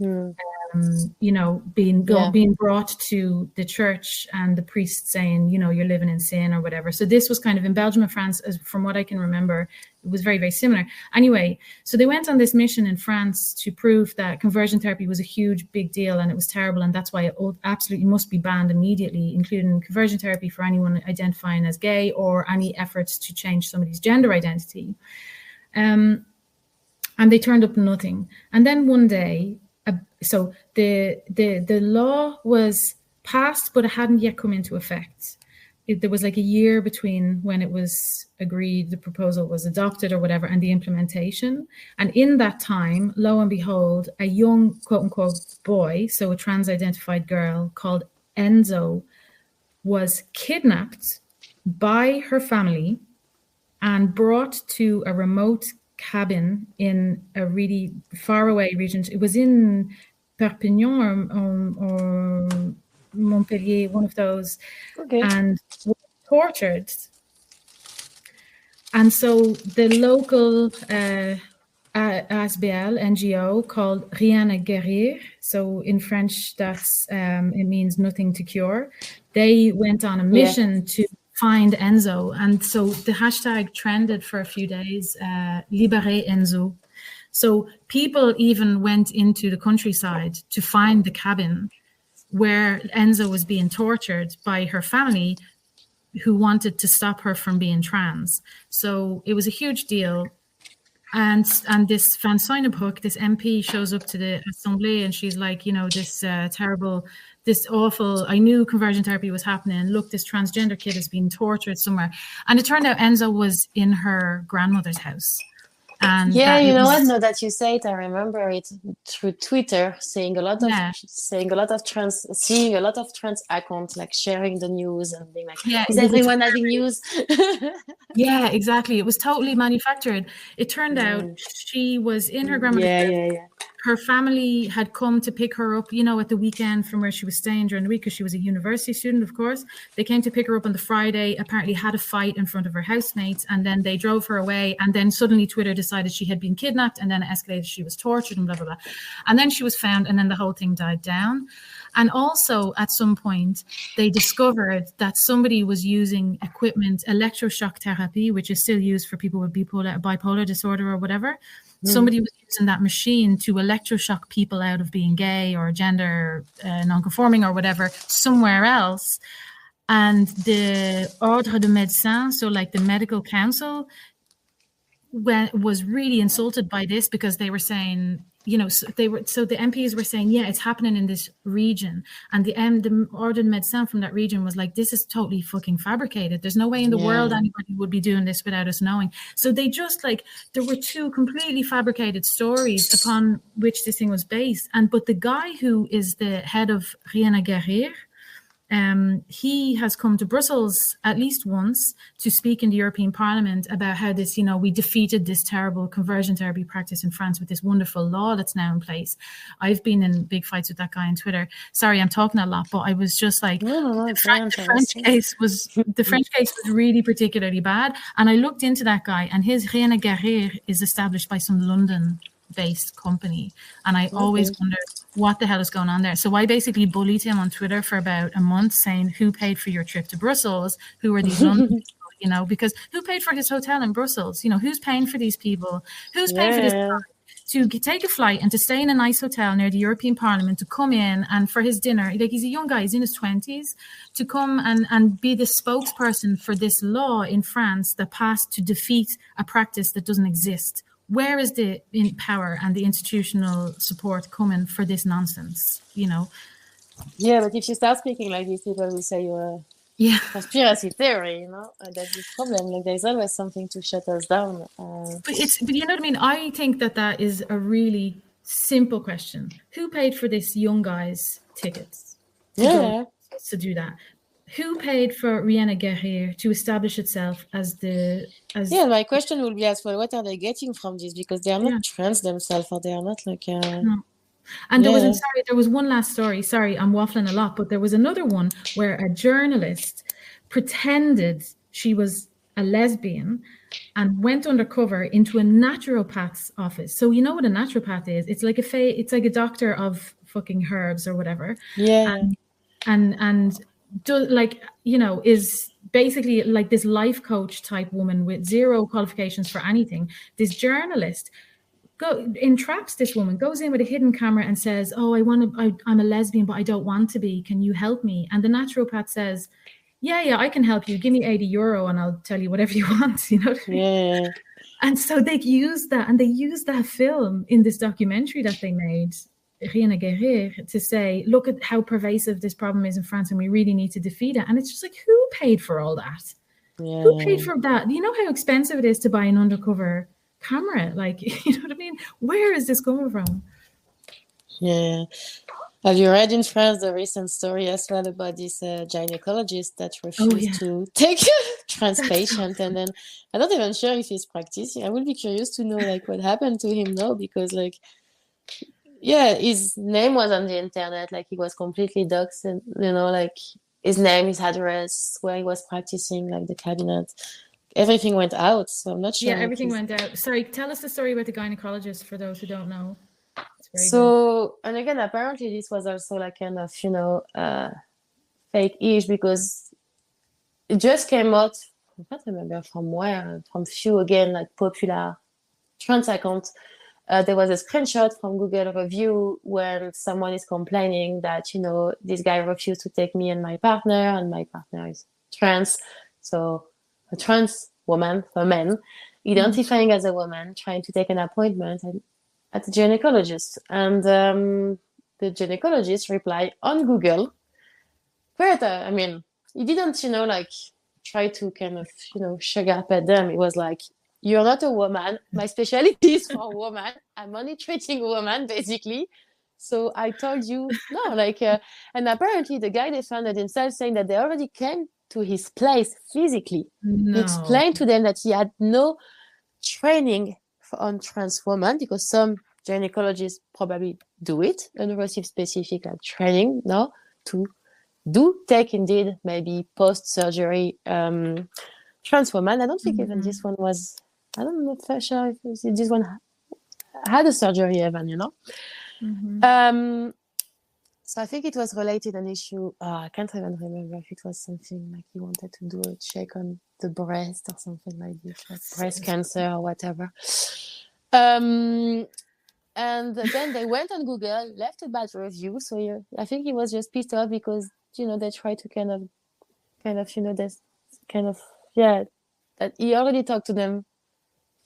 you know, being brought to the church and the priest saying, you know, you're living in sin or whatever. So this was kind of in Belgium and France, as from what I can remember, it was very, very similar. Anyway, so they went on this mission in France to prove that conversion therapy was a huge, big deal and it was terrible. And that's why it absolutely must be banned immediately, including conversion therapy for anyone identifying as gay or any efforts to change somebody's gender identity. And they turned up nothing. And then one day, so the law was passed, but it hadn't yet come into effect. There was like a year between when it was agreed, the proposal was adopted or whatever, and the implementation. And in that time, lo and behold, a young, quote unquote, boy, so a trans-identified girl called Enzo, was kidnapped by her family and brought to a remote cabin in a really far away region. It was in Perpignan or Montpellier, one of those, and was tortured. And so the local ASBL NGO called Rien à guérir, so in French that's it means nothing to cure, they went on a mission to find Enzo. And so the hashtag trended for a few days, Liberté Enzo. So people even went into the countryside to find the cabin where Enzo was being tortured by her family, who wanted to stop her from being trans. So it was a huge deal. And this Van Suynebroek, this MP, shows up to the Assemblée and she's like, you know, this terrible, this awful, I knew conversion therapy was happening. Look, this transgender kid is being tortured somewhere. And it turned out Enzo was in her grandmother's house. And yeah, you know what? Now that you say it, I remember it through Twitter, seeing a lot of trans accounts like sharing the news and being like, is everyone having news? Yeah, exactly. It was totally manufactured. It turned out she was in her grandmother's house. her family had come to pick her up, at the weekend from where she was staying during the week, because she was a university student, of course. They came to pick her up on the Friday, apparently had a fight in front of her housemates, and then they drove her away. And then suddenly Twitter decided she had been kidnapped, and then it escalated, she was tortured and blah, blah, blah. And then she was found, and then the whole thing died down. And also at some point, they discovered that somebody was using equipment, electroshock therapy, which is still used for people with bipolar disorder or whatever. Somebody was using that machine to electroshock people out of being gay or gender non-conforming or whatever somewhere else. And the Ordre de Médecins, so like the medical council, was really insulted by this, because they were saying, so the MPs were saying, yeah, it's happening in this region, and the Ordre de Médecins from that region was like, this is totally fucking fabricated. There's no way in the world anybody would be doing this without us knowing. So they just there were two completely fabricated stories upon which this thing was based. But the guy who is the head of Rien à Guérir, he has come to Brussels at least once to speak in the European Parliament about how this, we defeated this terrible conversion therapy practice in France with this wonderful law that's now in place. I've been in big fights with that guy on Twitter. Sorry, I'm talking a lot, but I was just like, the French case was really particularly bad. And I looked into that guy, and his Rien à Guérir is established by some London-based company, and I always wondered what the hell is going on there. So I basically bullied him on Twitter for about a month, saying, who paid for your trip to Brussels? Who are these London people? Because who paid for his hotel in Brussels? Who's paying for these people? Who's paying for this guy to take a flight and to stay in a nice hotel near the European Parliament, to come in and for his dinner, like, he's a young guy, he's in his 20s, to come and be the spokesperson for this law in France that passed to defeat a practice that doesn't exist? Where is the power and the institutional support coming for this nonsense? Yeah, but if you start speaking like this, people will say you're conspiracy theory. That's the problem. Like, there's always something to shut us down. But you know what I mean. I think that is a really simple question. Who paid for this young guy's tickets to do that? Who paid for Rien à Guérir to establish itself as my question will be as well, what are they getting from this? Because they are not trans themselves, or they are not like... No. And there was one last story. Sorry, I'm waffling a lot, but there was another one where a journalist pretended she was a lesbian and went undercover into a naturopath's office. So you know what a naturopath is? It's like a doctor of fucking herbs or whatever. Yeah. Is basically like this life coach type woman with zero qualifications for anything. This journalist entraps this woman, goes in with a hidden camera and says, I'm a lesbian, but I don't want to be. Can you help me? And the naturopath says, yeah, I can help you. Give me €80 and I'll tell you whatever you want. You know what I mean? Yeah. And so they used that film in this documentary that they made, Rien à Guérir, to say, look at how pervasive this problem is in France and we really need to defeat it. And it's just like, who paid for all that? Yeah. Who paid for that? You know how expensive it is to buy an undercover camera? Like, you know what I mean? Where is this coming from? Yeah. Have you read in France the recent story as well about this gynecologist that refused to take trans patient? And then I'm not even sure if he's practicing. I would be curious to know like what happened to him now, because like, his name was on the internet, like he was completely doxed, and like his name, his address, where he was practicing, like the cabinet, everything went out. So I'm not sure. Yeah, everything went out. Sorry, tell us the story about the gynecologist for those who don't know. So, and again, apparently this was also like kind of, fake-ish, because it just came out, I can't remember from where, from few, again, like popular trans accounts. There was a screenshot from Google review when someone is complaining that, this guy refused to take me and my partner is trans. So a trans woman, a man, identifying as a woman, trying to take an appointment at the gynecologist. And the gynecologist replied on Google, but he didn't, try to kind of, sugarcoat them. It was like, you're not a woman. My specialty is for women. I'm only treating women, basically. So I told you, no, and apparently the guy defended himself, saying that they already came to his place physically. No. He explained to them that he had no training on trans women, because some gynecologists probably do it and receive specific like training, no, to take indeed maybe post-surgery trans woman. I don't think even this one was, I don't know for sure if this one had a surgery even, you know. So I think it was related an issue. I can't even remember if it was something like he wanted to do a check on the breast or something like this, like breast cancer or whatever. And then they went on Google, left a bad review. So I think he was just pissed off because, you know, they tried to kind of, you know, this kind of, that he already talked to them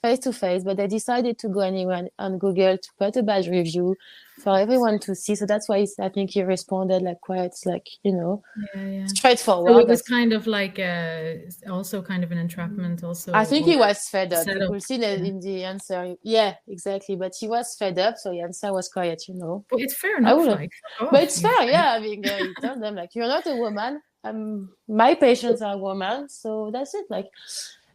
face to face, but they decided to go anyway on Google to put a bad review for everyone to see. So that's why I think he responded like quite, like, you know, straightforward. So it was kind of like also kind of an entrapment. Also, I think he was fed up. You could see that in the answer. Yeah, exactly. But he was fed up, so the answer was quiet. You know. But it's fair enough. But it's fair, yeah. I mean, he told them like, "You're not a woman. My patients are women, so that's it." Like,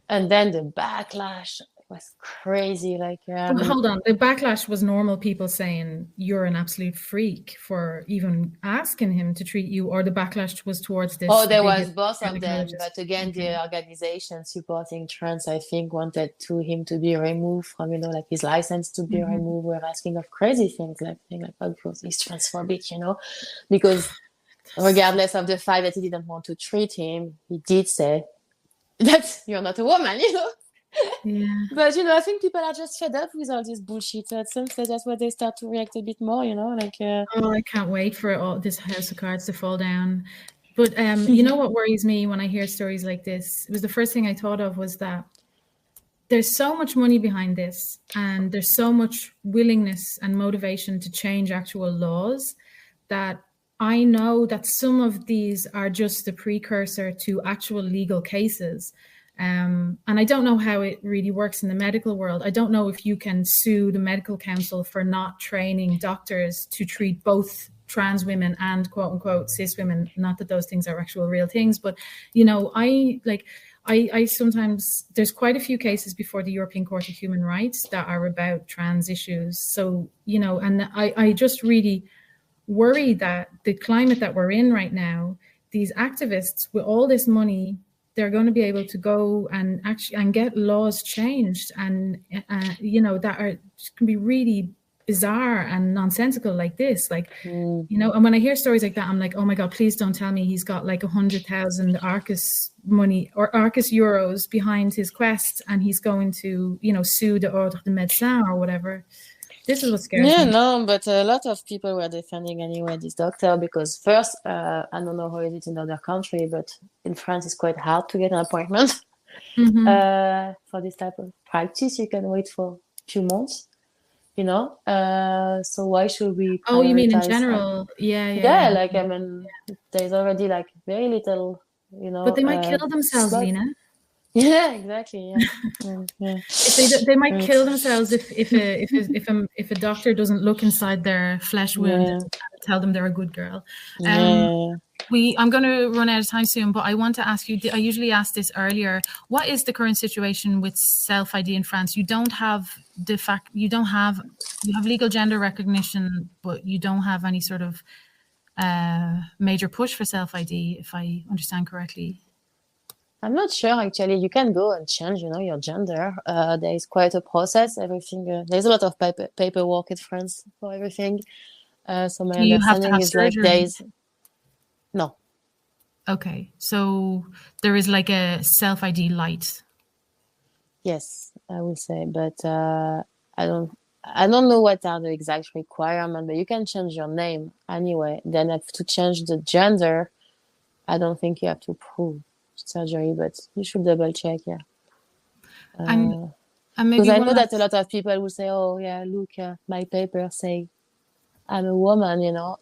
and then the backlash was crazy. Like, hold on, the backlash was normal people saying you're an absolute freak for even asking him to treat you, or the backlash was towards this? Oh, there was both of them, but again, the organization supporting trans, I think, wanted him to be removed from, you know, like his license to be removed. We're asking of crazy things, like of course he's transphobic, you know, because regardless of the fact that he didn't want to treat him, he did say that you're not a woman, you know. Yeah. But, you know, I think people are just fed up with all this bullshit. So that's why they start to react a bit more, you know, like... Oh, I can't wait for all this house of cards to fall down. But you know what worries me when I hear stories like this? It was the first thing I thought of was that there's so much money behind this and there's so much willingness and motivation to change actual laws that I know that some of these are just the precursor to actual legal cases. And I don't know how it really works in the medical world. I don't know if you can sue the medical council for not training doctors to treat both trans women and quote unquote cis women. Not that those things are actual real things, but, you know, I sometimes, there's quite a few cases before the European Court of Human Rights that are about trans issues. So, you know, and I just really worry that the climate that we're in right now, these activists with all this money, they're going to be able to go and actually and get laws changed, and you know, that can be really bizarre and nonsensical like this, like you know. And when I hear stories like that, I'm like, oh my god, please don't tell me he's got like 100,000 Arcus money or Arcus euros behind his quest, and he's going to, you know, sue the Ordre de Médecins or whatever. This is what scares me. Yeah, no, but a lot of people were defending anyway this doctor because first, I don't know how it is in other country, but in France it's quite hard to get an appointment for this type of practice. You can wait for a few months, you know. So why should we? Oh, you mean in general? Yeah. Like, I mean, there's already like very little, you know. But they might kill themselves, Lina. Yeah, exactly. Yeah. They might kill themselves if a doctor doesn't look inside their flesh wound and tell them they're a good girl. I'm going to run out of time soon, but I want to ask you. I usually ask this earlier. What is the current situation with self-ID in France? You have legal gender recognition, but you don't have any sort of major push for self-ID, if I understand correctly. I'm not sure, actually. You can go and change, you know, your gender. There is quite a process. Everything. There's a lot of paperwork in France for everything. So my understanding is like days. No. Okay, so there is like a self-ID light. Yes, I will say, but I don't know what are the exact requirements. But you can change your name anyway. Then to change the gender, I don't think you have to prove surgery, but you should double check. And because I know that a lot of people will say, oh yeah, look, my paper say I'm a woman, you know.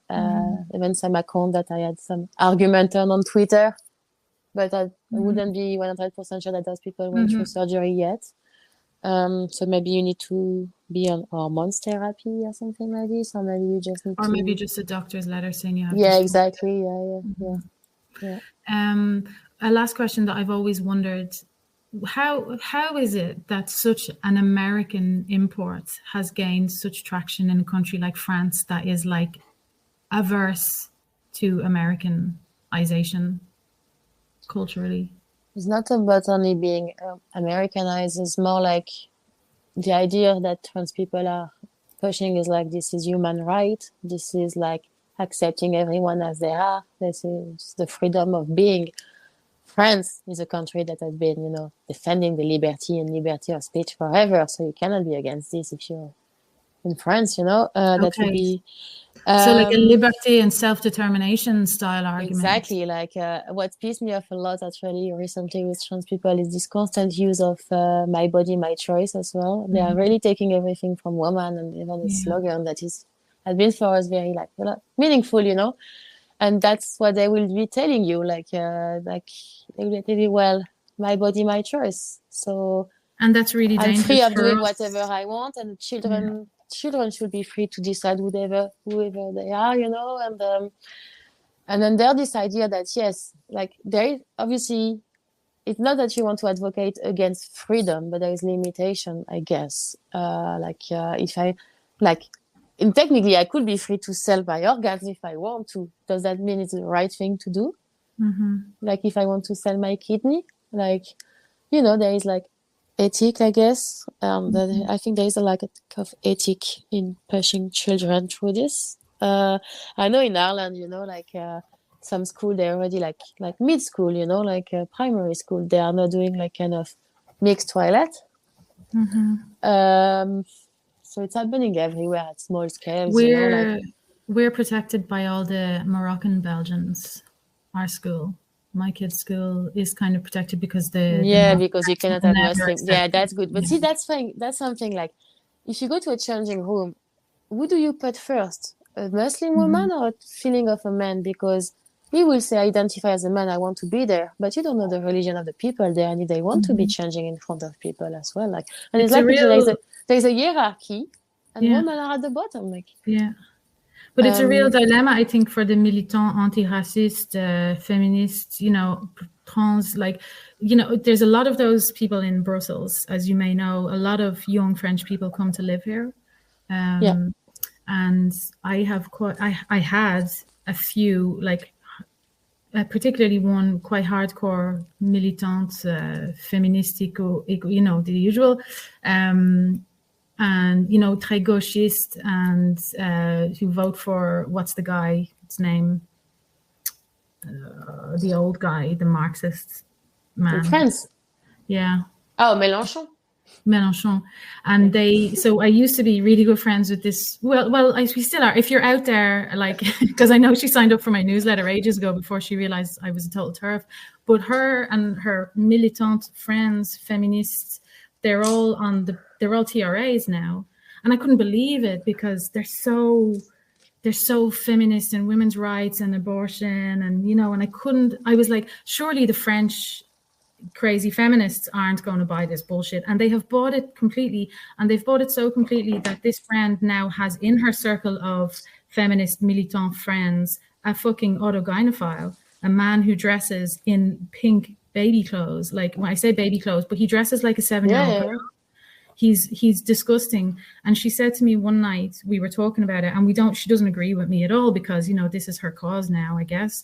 Even some account that I had some argument on Twitter, but I wouldn't be 100% sure that those people went through surgery yet. So maybe you need to be on hormones therapy or something like this, or maybe you just need maybe just a doctor's letter saying you have exactly. Yeah. A last question that I've always wondered, how is it that such an American import has gained such traction in a country like France that is like averse to Americanization culturally? It's not about only being Americanized. It's more like the idea that trans people are pushing is like, this is human right. This is like accepting everyone as they are. This is the freedom of being. France is a country that has been, defending the liberty of speech forever. So you cannot be against this if you're in France, that would be... So like a liberté and self-determination style argument. Exactly. Like what pissed me off a lot actually recently with trans people is this constant use of my body, my choice as well. They are really taking everything from woman, and even a slogan that has been for us very meaningful, and that's what they will be telling you. Like they will tell you, well, my body, my choice. So and that's really dangerous. I'm free of doing whatever I want, and children should be free to decide whoever they are, and then there's this idea that yes, like there is obviously, it's not that you want to advocate against freedom, but there is limitation, I guess. If I technically I could be free to sell my organs if I want to. Does that mean it's the right thing to do? Mm-hmm. Like if I want to sell my kidney, there is like ethic, I guess. I think there is a lack of ethic in pushing children through this. I know in Ireland, some school, they're already like mid-school, primary school, they are not doing like kind of mixed toilet. Mm-hmm. So it's happening everywhere at small scales. We're protected by all the Moroccan Belgians. Our school, my kid's school, is kind of protected because because you cannot have Muslim. Yeah, that's good. But see, that's something like, if you go to a changing room, who do you put first? A Muslim woman or a feeling of a man? Because he will say, identify as a man, I want to be there. But you don't know the religion of the people there, and they want to be changing in front of people as well. And it's like there's a hierarchy, and women are at the bottom. But it's a real dilemma, I think, for the militant, anti-racist, feminist, trans, there's a lot of those people in Brussels, as you may know. A lot of young French people come to live here. And I had a few, particularly one quite hardcore militant, féministique, the usual, and très gauchiste, and who vote for, what's the guy's name? The old guy, the Marxist man. In France? Yeah. Oh, Mélenchon. And so I used to be really good friends with this. Well, we still are. If you're out there, because I know she signed up for my newsletter ages ago before she realized I was a total turf. But her and her militant friends, feminists, they're all TRAs now, and I couldn't believe it because they're so feminist and women's rights and abortion, and I was like, surely the French crazy feminists aren't going to buy this bullshit, and they have bought it completely, and they've bought it so completely that this friend now has in her circle of feminist militant friends a fucking autogynephile, a man who dresses in pink baby clothes, like when I say baby clothes, but he dresses like a 7-year-old girl. He's disgusting. And she said to me one night, we were talking about it, and she doesn't agree with me at all because this is her cause now, I guess.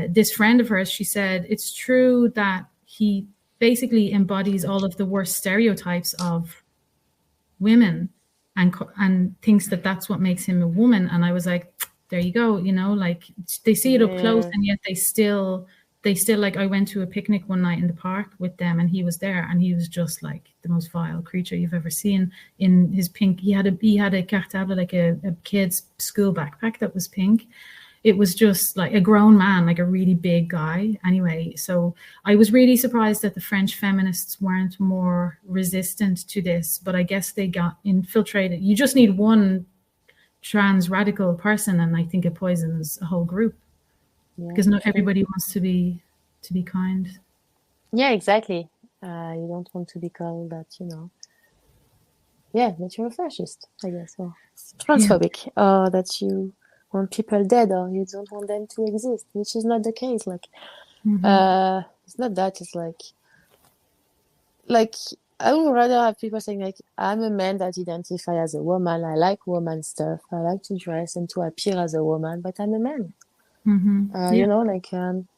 This friend of hers, she said, it's true that he basically embodies all of the worst stereotypes of women and thinks that that's what makes him a woman. And I was like, there you go, they see it up close, and yet they still I went to a picnic one night in the park with them, and he was there, and he was just like the most vile creature you've ever seen in his pink. He had a cartable, like a kid's school backpack that was pink. It was just like a grown man, like a really big guy. Anyway, so I was really surprised that the French feminists weren't more resistant to this, but I guess they got infiltrated. You just need one trans radical person, and I think it poisons a whole group because not everybody wants to be kind. Yeah, exactly. You don't want to be called that, that you're a fascist, I guess, or transphobic, or that you want people dead, or you don't want them to exist, which is not the case. It's not that. It's like like, I would rather have people saying like, I'm a man that identify as a woman. I like woman stuff. I like to dress and to appear as a woman, but I'm a man. Yeah. You know, like,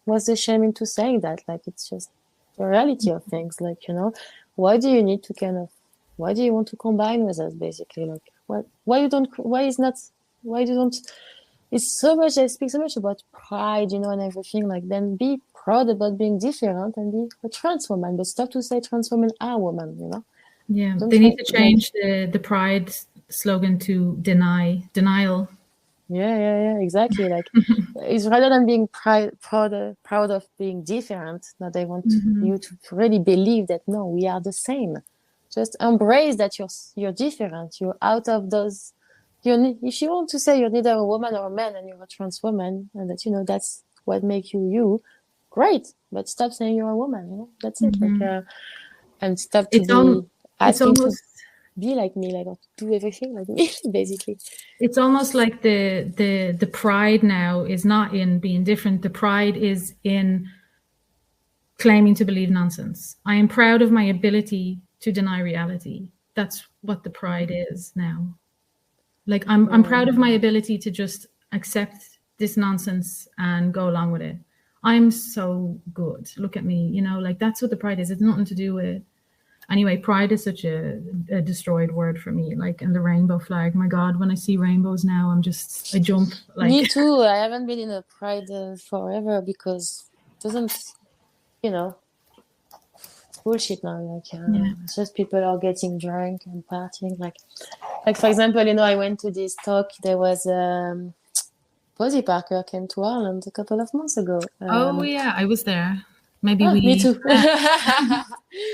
what's the shame into saying that? Like, it's just the reality of things. Like, you know, why do you need to why do you want to combine with us, basically? Like, why you don't, why you don't, it's so much, I speak so much about pride, you know, and everything. Like, then be proud about being different and be a trans woman, but stop to say trans women are women, you know? Yeah. Don't They try, need to like, change the pride slogan to denial. yeah, exactly. Like, it's rather than being proud of being different, that they want you to really believe that no, we are the same. Just embrace that you're different. You're out of those. If you want to say you're neither a woman or a man and you're a trans woman, and that, you know, that's what makes you you, great. But stop saying you're a woman. You know, that's it. Like, and stop to It's be it's asking to almost be like me, like, or to do everything like me, basically. it's almost like the pride now is not in being different. The pride is in claiming to believe nonsense. I am proud of my ability to deny reality. That's what the pride is now. Like I'm proud of my ability to just accept this nonsense and go along with it. I'm so good. Look at me, you know, like that's what the pride is. It's nothing to do with. Anyway, pride is such a destroyed word for me. Like, and the rainbow flag. My God, when I see rainbows now, I jump. Like, me too. I haven't been in a pride forever because it doesn't, you know, it's bullshit now. Like, it's just people are getting drunk and partying. Like for example, you know, I went to this talk. There was Posy Parker came to Ireland a couple of months ago. oh yeah, I was there. Maybe Me too.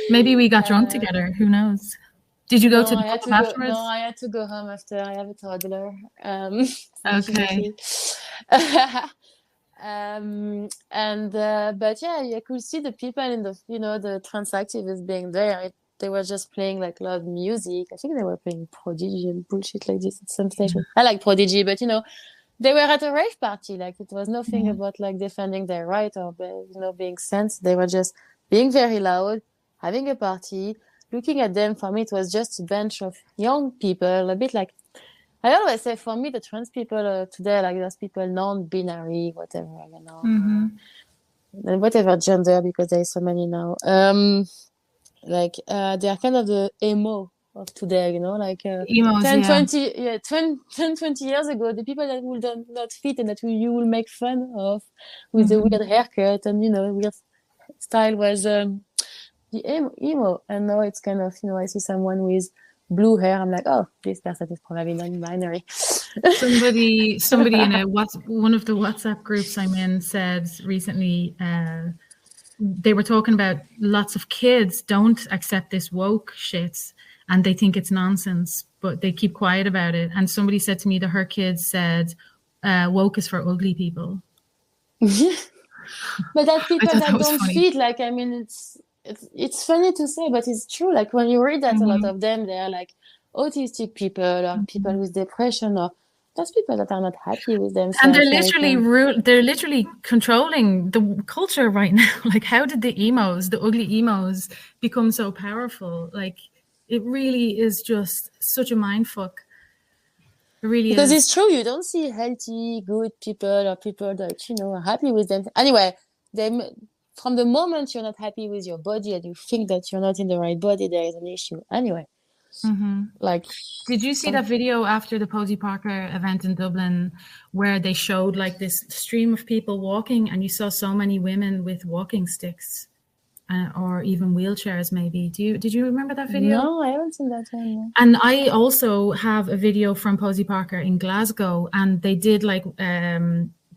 maybe we got drunk together. Who knows? Did you go to the pub afterwards? No, I had to go home after. I have a toddler. Okay. But yeah, you could see the people in the, you know, the trans activists being there. They were just playing like loud music. I think they were playing Prodigy and bullshit like this at some stage. I like Prodigy, but you know, they were at a rave party. Like, it was nothing about like defending their right or, you know, being sense. They were just being very loud, having a party. Looking at them, for me, it was just a bunch of young people, a bit like, I always say, for me, the trans people today, like those people non-binary, whatever, you know, and whatever gender, because there is so many now. They are kind of the emo of today, you know, like Emos, 10, yeah. 20 years ago, the people that would not fit and that you will make fun of with the weird haircut and, you know, weird style was the emo. And now it's kind of, you know, I see someone with blue hair. I'm like, oh, this person is probably non-binary. Somebody in one of the WhatsApp groups I'm in said recently, they were talking about lots of kids don't accept this woke shit and they think it's nonsense, but they keep quiet about it. And somebody said to me that her kids said, woke is for ugly people. But that people that don't fit, like, I mean, it's funny to say, but it's true. Like, when you read that, a lot of them, they are like autistic people or people with depression, or those people that are not happy with themselves. And they're literally controlling the culture right now. Like, how did the ugly emos become so powerful? Like, it really is just such a mindfuck. It really because is. it's true, you don't see healthy, good people or people that, you know, are happy with them. Anyway, from the moment you're not happy with your body and you think that you're not in the right body, there is an issue. Anyway. Like, did you see that video after the Posy Parker event in Dublin where they showed like this stream of people walking and you saw so many women with walking sticks or even wheelchairs maybe? Did you remember that video? No, I haven't seen that one. No. And I also have a video from Posy Parker in Glasgow, and they did like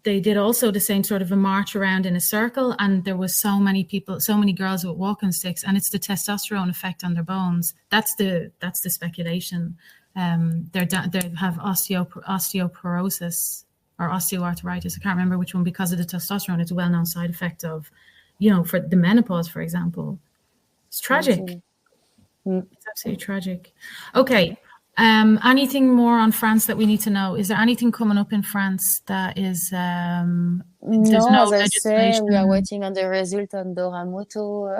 they did also the same sort of a march around in a circle, and there was so many people, so many girls with walking sticks, and it's the testosterone effect on their bones. That's the speculation. They have osteoporosis or osteoarthritis. I can't remember which one, because of the testosterone. It's a well-known side effect of, you know, for the menopause, for example. It's tragic. It's absolutely tragic. Okay. Anything more on France that we need to know? Is there anything coming up in France that is no, as I say, we are waiting on the result on Doramoto.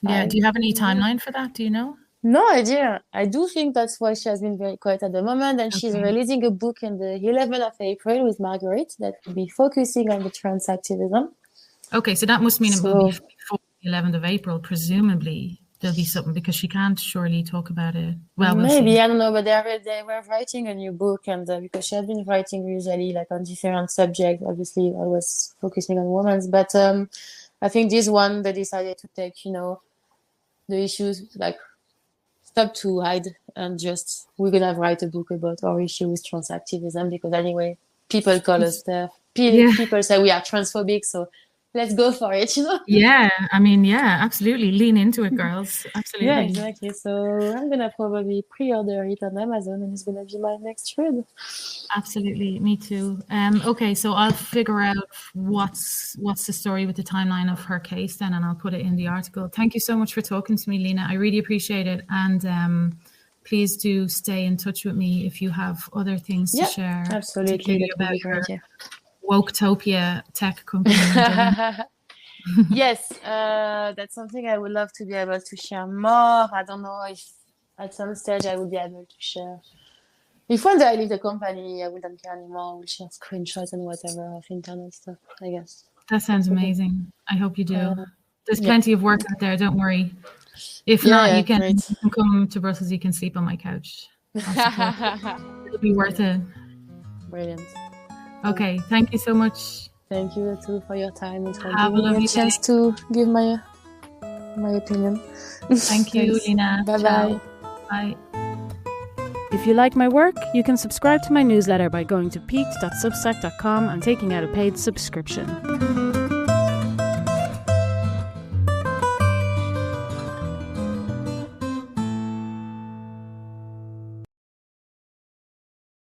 Yeah. Do you have any timeline for that? Do you know? No idea. I do think that's why she has been very quiet at the moment, and she's releasing a book on the 11th of April with Marguerite that will be focusing on the trans activism. Okay, so that must mean it will be before the 11th of April, presumably. There'll be something because she can't surely talk about it. Well, we'll maybe see. I don't know, but they were writing a new book, and because she has been writing usually like on different subjects. Obviously, I was focusing on women's, but I think this one they decided to take, the issues like stop to hide and just we're gonna write a book about our issue with trans activism because anyway, people call us terf. People say we are transphobic, so let's go for it, Yeah, I mean, yeah, absolutely. Lean into it, girls. Absolutely. Yeah, exactly. So I'm gonna probably pre-order it on Amazon, and it's gonna be my next read. Absolutely, me too. Okay, so I'll figure out what's the story with the timeline of her case then, and I'll put it in the article. Thank you so much for talking to me, Lina. I really appreciate it, and please do stay in touch with me if you have other things to share. Absolutely, that would be great. Yeah. Woketopia tech company. Yes, that's something I would love to be able to share more. I don't know if at some stage I would be able to share. If one day I leave the company, I wouldn't care anymore. I will share screenshots and whatever of internet stuff, I guess. That sounds amazing. I hope you do. There's plenty of work out there, don't worry. If not, you can come to Brussels, you can sleep on my couch. It'll be worth it. Brilliant. Okay, thank you so much. Thank you too for your time and for giving me a chance to give my opinion. Thank you, Lina. Bye-bye. Bye. If you like my work, you can subscribe to my newsletter by going to peaked.substack.com and taking out a paid subscription.